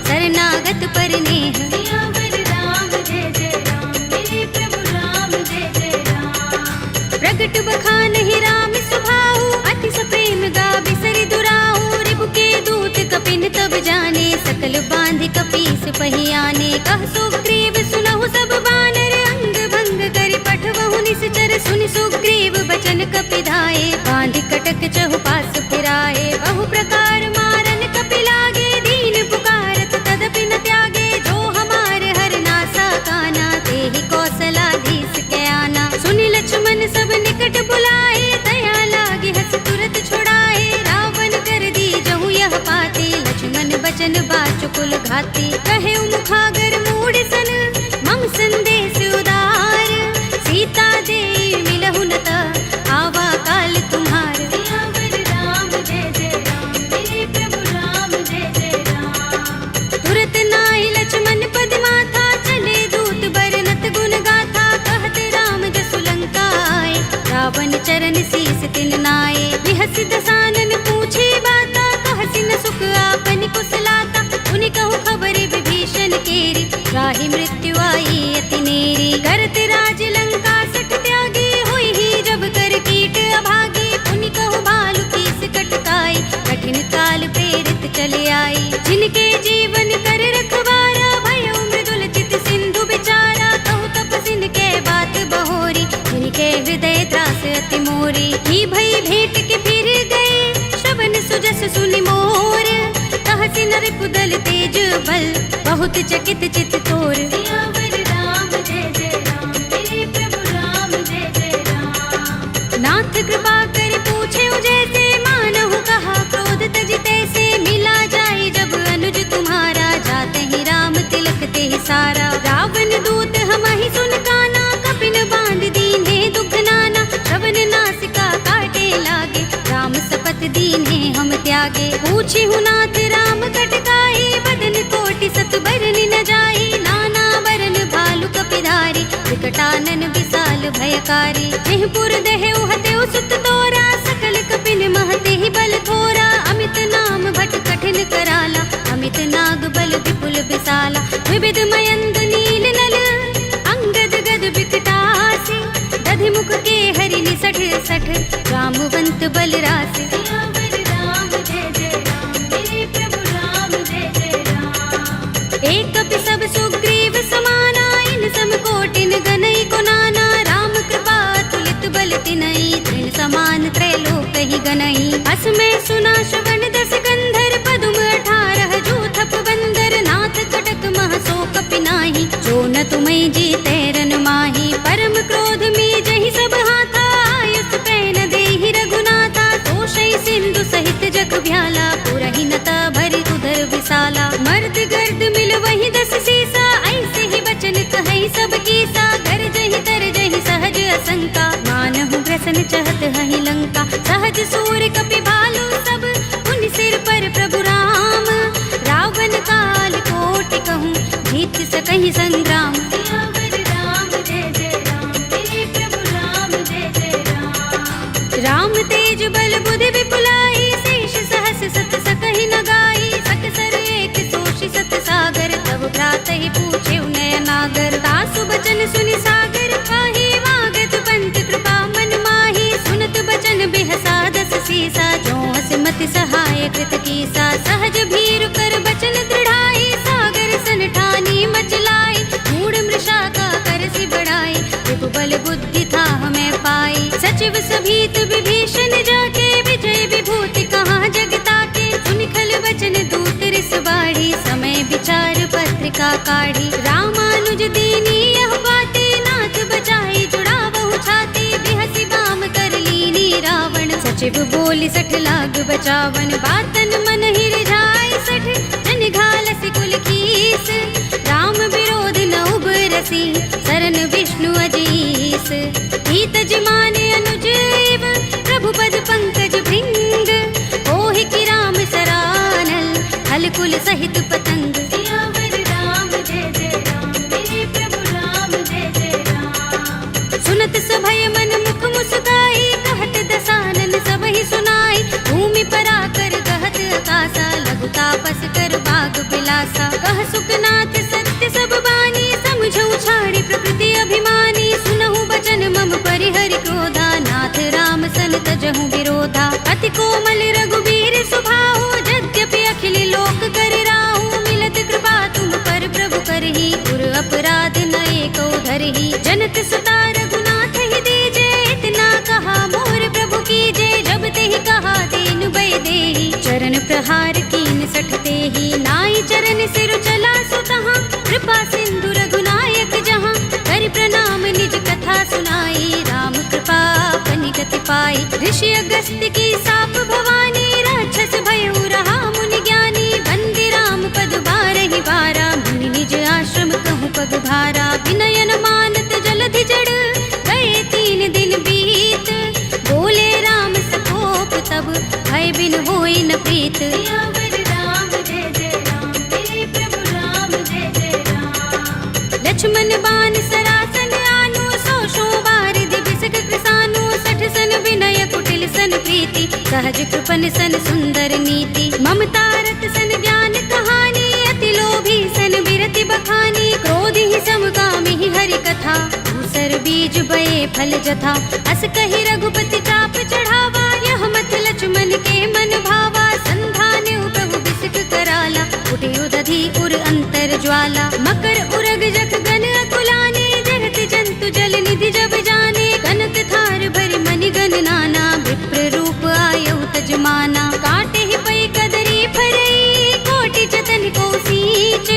शरणागत परनेह। सियावर राम जय जय राम, मेरे प्रभु राम जय जय राम। प्रगट बखानहि राम सुभाऊ, अति सप्रेम गाबि सरि दुराऊ। रिपु के दूत कपिन तब जाने, सकल बांधि कपीस पहि आने। कह सुग्रीव सुनहु सब बानर, अंग भंग करि पठवहु निश्चर। सुनि सुग्रीव बचन कपिधाए, बांधि कटक चहुपास फिराए। बहु प्रकार मारन कपि लागे, दीन पुकारत तदपि न त्यागे। जो हमार हर नासा काना, तेहि कौशलाधीश के आना। सुनि लक्ष्मण सब निकट बुलाए, दया लागे हस तुरत छुड़ाए। रावण कर दी जहु यह पाते, लक्ष्मण बचन बाचुकुल घाते। कहे मुखागर मूढ़ सन, मम संदेश उदार। सीता दे मिलहु न त, आवा काल तुम्हार। सियावर तुलसी दसानन पूछे बाता, कहसी न सुख आपन कुशलाता। उनि कहु खबर विभीषण केरी, राहि मृत्यु आई अति नेरी। करत राज लंका सठ त्यागी, हुई ही जब कर कीट अभागी। उनि कहु भालु कीस कटकाई, कठिन काल प्रेरित चले आई। जिनके जीवन कर रखवारा, भयउ मृदुल चित सिंधु बिचारा। कहु तपसिन के बात बहोरी, जिनके हृदय त्रास अति मोरी। ही भई भेंट के फिर गए, श्रवण सुजस सुनि मोर। कहसी नर कुदल तेज बल, बहुत चकित चित तोर। सियावर राम जय जय राम, मेरे प्रभु राम जय जय राम। नाथ कृपा कर पूछे जैसे, मानहु कहा क्रोध तज तैसे। मिला जाए जब अनुज तुम्हारा, जाते ही राम तिलक ते सारा। रावण दूत हमहि सुन काना, कपिन बांध दीन्हे दुख नाना। श्रवण नासिका काटे लागे, राम सपत दीन्हे हम त्यागे। पूछी हूँ नाथ राम कटकाई, बदन कोटि सत बरन न जाई। नाना बरन भालु कपिधारी, विकटानन विशाल भयकारी। जेहपुर देहु हतेउ सुत तोरा, सकल कपिन महते ही बल थोरा। अमित नाम भट कठिन कराला, अमित नाग बल विपुल विशाला। विविध मयंद नील नल, अंगद गद विकटासी। दधि मुख के हरि निसठ सठ, रामवंत बल रासे। सियावर राम जय जय राम, मेरे प्रभु राम जय जय राम। एक कपि सब सुग्रीव समाना, इन सम कोटिन गनई को नाना। राम कृपा तुलित बल तिनई, तृण समान त्रैलोक ही गनई। अस में सुना श्रवण दस गंधर, पदुम 18 जूथप बंदर। नाथ कटक मह सो कपि नाही, जो न तुमई जीते रन माही। परम क्रोध में जहि सब हाथा, आयुष पैन देहि रघुनाथा। तोषई सिंधु सहित जग भ्याला, पुरहि नता भरि उदर विशाला। मर्द गर्द मिल वही 10 सीसा, ऐसे ही बचन कहई सब कीसा। गरजहि तरजहि सहज असंका, मानहु ग्रसन चहत हहि लंका। सहज सूर कपि भालु सब, उन सिर पर प्रभु राम। रावण काल कोटि कहूँ, जीत सकहि संग्राम। सियावर राम जय जय राम, मेरे प्रभु राम जय जय राम। राम तेज बल बुद्धि विपुलाई, शेष सहस सत सकहि न गाई। सकसर एक सोषि सत सागर, तब भ्रातहि पूछे नयनागर। तासु बचन सुनि सागर खाही, वागत पंत कृपा मन माही। सुनत बचन बिहसा 10 सीसा, जो हस मति सहाय कृत कीसा। सहज भीरु कर बचन दृढ़ाई, सागर सन ठानी मचलाई। मूढ़ मृषा का करसि बढ़ाई, विभु बल बुद्धि था हमें पाई। सचिव सभीत विभीषण जाके, विजय विभूति कहाँ जगता के। सुनि खल वचन दूत रिस बाढ़ी, समय विचार पत्रिका काढ़ी। रामानुज दीनी यह बाते, नाथ बचाई जुड़ावहु छाती। बिहसि बाम कर लीनी रावण, सचिव बोली 60 लाग बचावन। बातन मन ही रिझाई 60, जन घालसि कुल कीस। राम विरोध न उबरसी, सरन विष्णु अजीस। हित जिमाने अनुजीव, प्रभु पद पंकज भृंग। ओहि की राम सरानल, हल कुल सहित पतंग। सियावर राम जय जय राम, मेरे प्रभु राम जय जय राम। सुनत सभय मन मुख मुस्काई, कहत दसानन सबहि सुनाई। भूमि पराकर कहत आकाशा, लघु तापस कर बाग बिलासा। कह सुखनाथ सत्य सब बानी, समझौ छाड़ी प्रकृति अभिमानी। सुनहु बचन मम परिहरि क्रोधा, नाथ राम सन तजहु विरोधा। अति कोमल रघुबीर स्वभाव, यद्यपि अखिल लोक कर राहु। मिलत कृपा तुम पर प्रभु करही, गुर अपराध न एको धरही। जनत सुता रघुनाथ ही दीजे, इतना कहा मोर प्रभु कीजे। जब तेहि कहा दीन भय देहि, चरण प्रहार कीन 60 तेहि। नाई चरण सिर चला सुतहाँ, कृपा सिंधु रघुनायक जहाँ। कर प्रणाम निज कथा सुनाई, राम कृपा अपनि गति पाई। ऋषि अगस्त्य की साप भवानी, राक्षस भयउ रहा मुनि ज्ञानी। बंदी राम पद बारहि बारा, मुनि निज आश्रम कहूँ पग भारा। विनयन मानत जलधि जड़, गए 3 दिन बीत। बोले राम सकोप तब, भय बिन होई न प्रीत। सियावर राम जय जय राम, मेरे प्रभु राम जय जय राम। लक्ष्मण बान सरासन आनु, 100 बार दिबिसक कृसानु। 60 सन विनय कुटिल सन प्रीति, सहज कृपन सन सुंदर नीति, ममता रत सन ज्ञान कहानी, अति लोभी सन बिरति बखानी, क्रोध ही समकामी ही हरि कथा, दूसर बीज बये फल जथा, अस कहि रघुपति चाप चढ़ावा, यह मत लक्ष्मण के मन भावा, संधान प्रभु बिसिक कराला, उठे उदधि उर अंतर ज्वाला, मकर उरग जख गन अकुलाने, जरत जंतु जल निधि जब जाने, कनक थार भरि मनि गन नाना, विप्र रूप आयौ तजमाना, काटे ही पै कदरी फरई, कोटि जतन को सींच,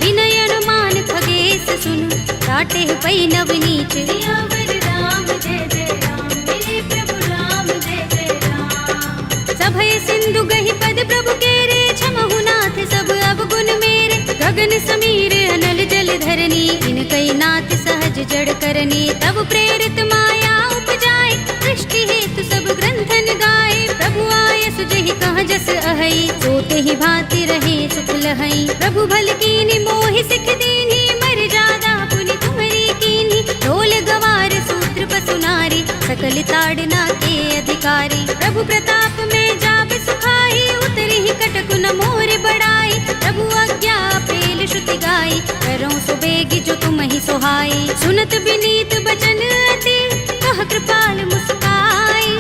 विनय अनुमान खगेश सुन, काटे ही पै नवनीच। सियावर राम जय जय राम, मेरे प्रभु राम जय जय राम। सभय सिंधु गहि पद प्रभु केरे, छमहु नाथ सब अवगुण मेरे, गगन समीर अनल जल धरनी, इनकई नाथ सहज जड़ करनी, तब प्रेरित माया उपजाए, सृष्टि हेतु सब ग्रंथन गाए, प्रभु आय सुजहि कहाँ जस अहै, सोते ही भांति रहे सुख लहै, प्रभु भल कीन्ही मोहि सिख दीन्ही, मर जादा पुनि तुम्हरी कीन्ही, ढोल गवार सूत्र पसु नारी, सकल ताड़ना के अधिकारी, प्रभु प्रताप में जाप सुखाई, उतरी ही कटक न मोर बड़ाई, प्रभु आज्ञा पेल श्रुति गाई, करो सो बेगी जो तुम ही सोहाई, सुनत बिनीत बचन अति, कह कृपाल मुस्काई,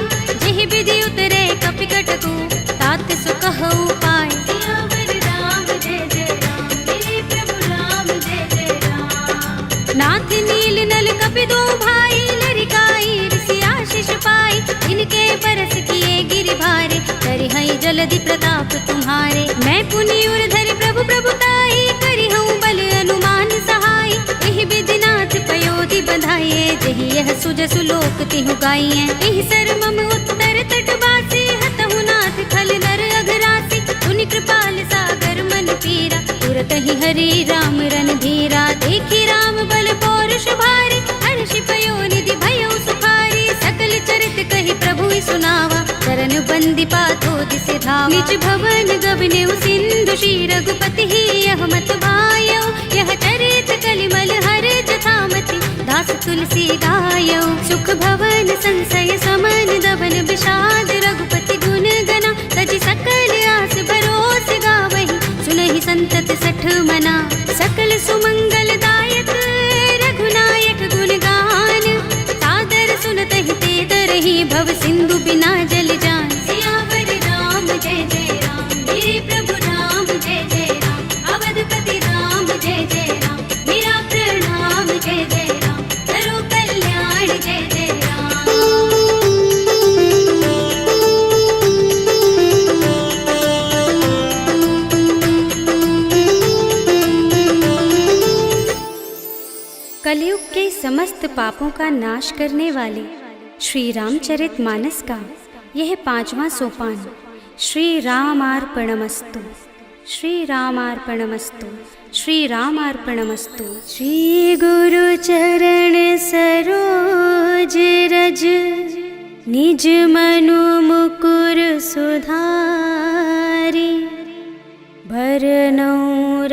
जेहि विधि उतरे कपि कटकु, तात सुकह उपाय। सियावर राम जय जय राम, मेरे प्रभु राम जय जय राम। नाथ नील नल कपि दो भाई, लरिकाई ऋषि आशीष पाई, इनके बरस किए गिरि भारे, करि हई जलधि प्रताप तुम्हारे, मैं पुनि उर धरि प्रभु प्रभुताई, करि हूँ बल अनुमान सहाय, एहि विधि नाथ पयोधि बंधाइए, जहि यह सुजसु लोक तिहु गाइए, एहि सर मम उत्तर तट बासी, हतहु नाथ खल नर अघरासी, पुनि कृपाल सागर मन पीरा, तुरत ही हरि राम रन धीरा, देखी राम बल पौरुष भारी, हर्षि पयोनिधि भयो सुखारी, सकल चरित कहि प्रभु सुनावा, चरण बंदी पातो दिसे धावा, निज भवन गबने सिंधु श्री रघुपति ही, यह मत भायो, यह चरित कलिमल हर जथामति, दास तुलसी गायो, सुख भवन संशय समन दबन विषाद, रघुपति गुण गना, तजि सकल आस भरोस गावहि, सुनहि संतत सठ मना, सकल सुमंगल दायक रघुनायक गुण गान, सादर सुनत ही ते तरहि, भव सिंधु बिना जल जान। सियावर राम जय जय राम, मेरे प्रभु राम जय जय राम, अवधपति राम जय जय राम, मेरा प्रणाम जय जय राम, करो कल्याण जय जय राम। कलयुग के समस्त पापों का नाश करने वाले श्री रामचरितमानस का यह 5वां सोपान, श्री रामार्पणमस्तु, श्री रामार्पणमस्तु, श्री रामार्पणमस्तु। श्री गुरु चरण सरोज रज, निज मनु मुकुर सुधारी, भरनौ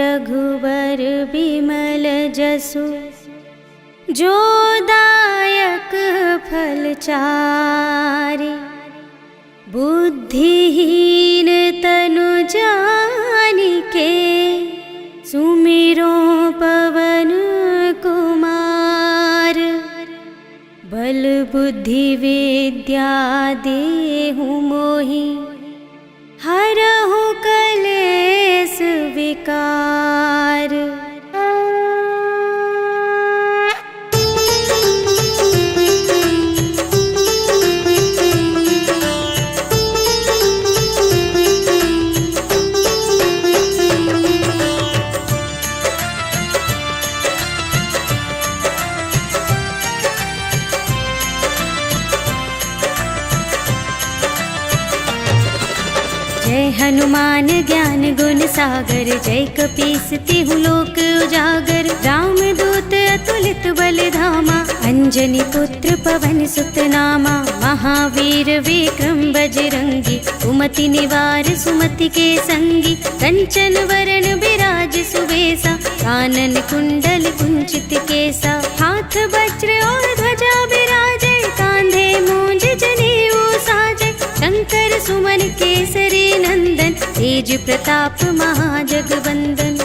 रघुबर बिमल जसु, जो दायक फल चारि, बुद्धिहीन तनु जानिके, सुमिरो पवन कुमार, बल बुद्धि विद्या देहु मोहि, हरहु कलेस विकार। जय हनुमान ज्ञान गुण सागर, जय कपीस तिहु लोक उजागर, राम दूत अतुलित बल धामा, अंजनी पुत्र पवन सुत नामा, महावीर विक्रम बजरंगी, कुमति निवार सुमति के संगी, कंचन वरण बिराज सुबेसा, कानन कुंडल कुंचित केसा, हाथ वज्र और ध्वजा बिराजे, कांधे मूंज जनेऊ साजे, शंख कर सुमन केसरी नंदन, तेज प्रताप महाजगवंदन।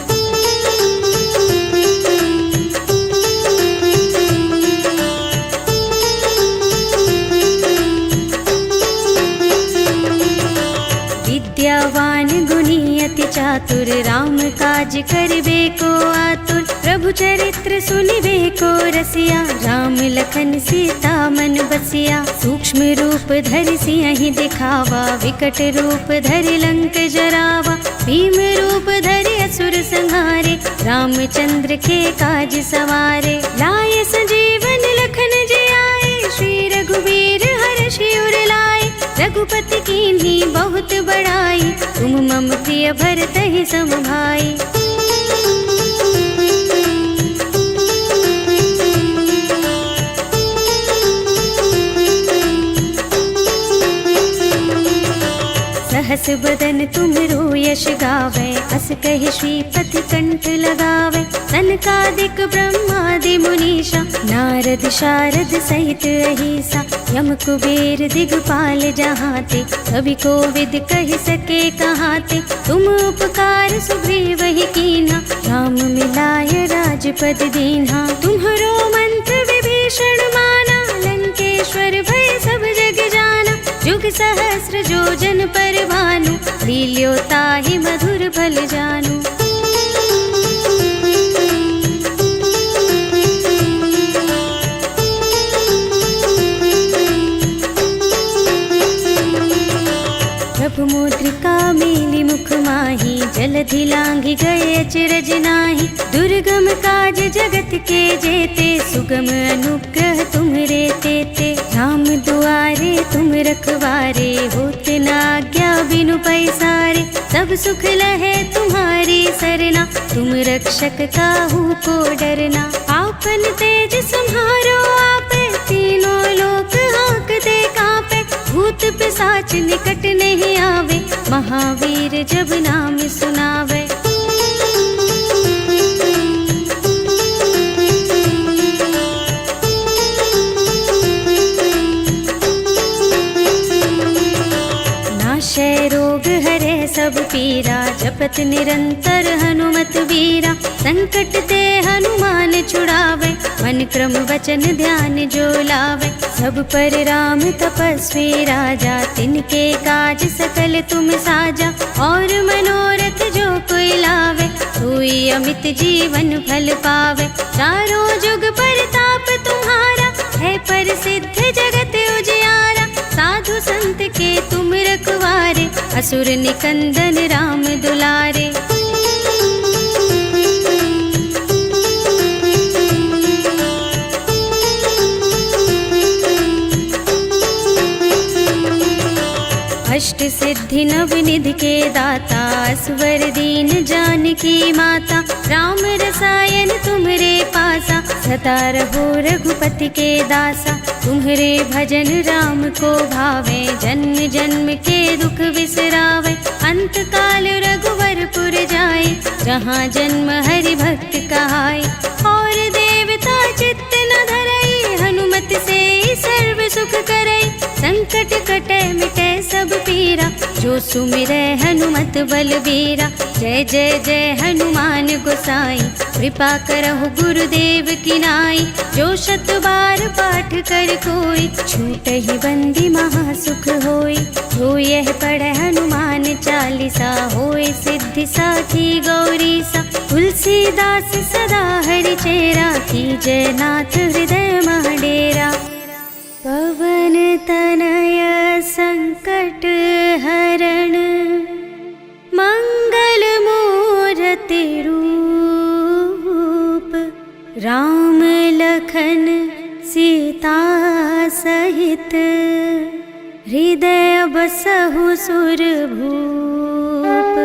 विद्यावान गुणी अति चातुर, राम काज करबे को आतुर। प्रभु चरित्र सुनिबे को रसिया, राम लखन सीता मन बसिया। सूक्ष्म रूप धरि सियहि दिखावा, विकट रूप धरि लंक जरावा। भीम रूप धरि असुर संहारे, रामचंद्र के काज सवारे। लाए संजीवन लखन जियाए, श्री रघुवीर हर्षि उर लाए। रघुपति कीन्ही बहुत बड़ाई, तुम मम प्रिय भरतहि सम भाई। सहस बदन तुमरो यश गावे, अस कहि श्रीपति कंठ लगावे। सनकादिक ब्रह्मादि मुनीषा, नारद शारद सहित अहिसा। यम कुबेर दिगपाल जहाते, कवि कोविद कहि सके कहाते। तुम उपकार सुग्रीवहि कीन्हा, राम मिलाय राजपद दीन्हा। तुम्हरो मंत्र विभीषण माना, लंकेश्वर भय सब जग जाना। जुग सहस्र जो जन पर भानु, लील्यो ताहि मधुर फल जानु। प्रभु मुद्रिका मेलि मुख माहि, जलधि लांघि गए अचरज नाहि। दुर्गम काज जगत के जेते, सुगम अनुग्रह तुम्हरे तेते। राम दुआरे तुम रखवारे, होते न आज्ञा बिनु पैसारे। सब सुख लहे तुम्हारी सरना, तुम रक्षक काहू को डरना। आपन तेज सम्हारो आपे, तीनों लोक हांकते कांपे। भूत पिशाच निकट नहीं आवे, महावीर जब नाम सुनावे। नाशय रोग हरे सब पीरा, जपत निरंतर हनुमत बीरा। संकट ते हनुमान छुड़ावे, मन क्रम वचन ध्यान जो लावे। सब पर राम तपस्वी राजा, तिनके काज सकल तुम साजा। और मनोरथ जो कोई लावे, सोई अमित जीवन फल पावे। चारों जुग परताप तुम्हारा, है प्रसिद्ध जगत उजियारा। साधु संत के तुम रखवारे, असुर निकंदन राम दुलारे। अष्ट सिद्धि नव निधि के दाता, असवर दीन जानकी माता। राम रसायन तुम्हरे पासा, सदा रहो रघुपति के दासा। तुम्हरे भजन राम को भावे, जन्म जन्म के दुख बिसरावे। अंत काल रघुवरपुर जाए, जहाँ जन्म हरि भक्त कहाए। और देवता चित्त न धरई, हनुमत से सर्व सुख करई। संकट कटे मिटे सब पीरा, जो सुमिरै हनुमत बलबीरा। जय जय जय हनुमान गोसाई, कृपा करहु गुरुदेव की नाई। जो शत बार पाठ कर कोई, छूटहि बंदी महासुख होई। जो यह पढ़े हनुमान चालीसा, होय सिद्धि साखी गौरीसा। तुलसीदास सदा हरि चेरा, कीजय नाथ हृदय मह डेरा। पवन तनय संकट हरण, मंगल मूरति रूप। राम लखन सीता सहित, हृदय बसहु सुरभूप।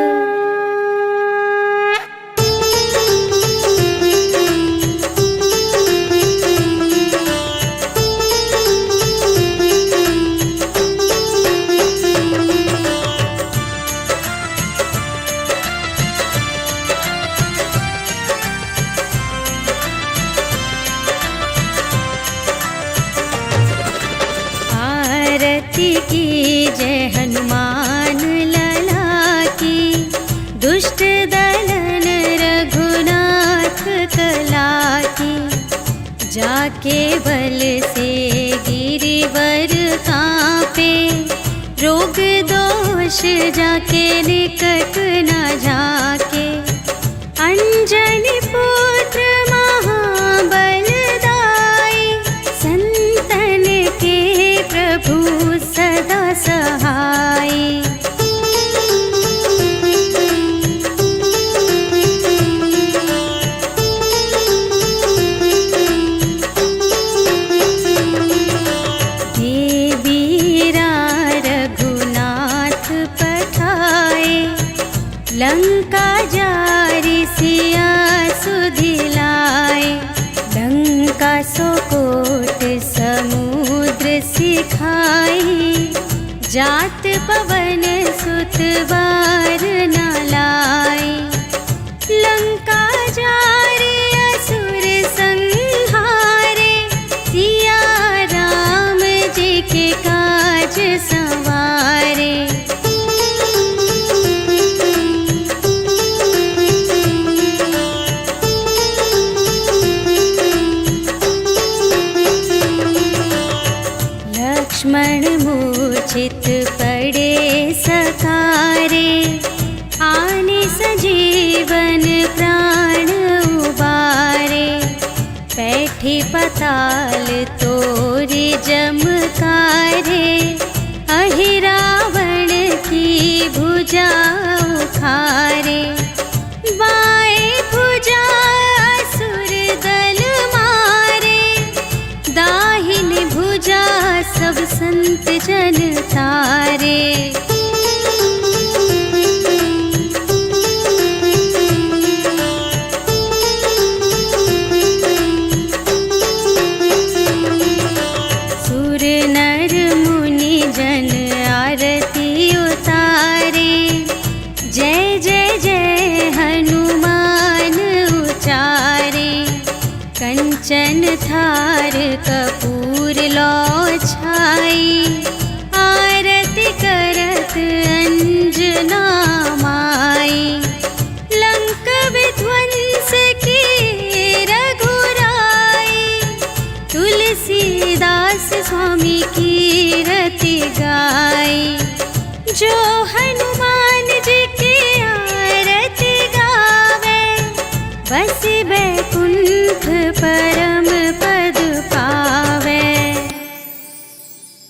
की जय हनुमान केवल से गिरिवर कांपे, रोग दोष जाके निकट न झाके। अंजनी पुत्र महाबलदाई, संतन के प्रभु सदा सहाय। लंका जारी सिया सुधिलाए, लंका सोकोट समुद्र सिखाई। जात पवन सुत बार न लाए, लंका जारी असुर संहारे। सिया राम जी के काज संवारे। लक्ष्मण मूर्छित पड़े सकारे, आने सजीवन प्राण उबारे। बैठी पताल तोरी जमकारे, अहि रावण की भुजा उखारे। बाएं भुजा असुर दल मारे, दाहिनी भुजा सब संत जन तारे। सुर नर मुनि जन आरती उतारे, जय जय जय हनुमान उचारे। कंचन थार कपूर लो छाई, आरती करत अंजना माई। लंक विध्वंस की रघुराई, तुलसीदास स्वामी की रति गाई। जो हनुमान जी की आरती गावे, बस बैकुंठ पर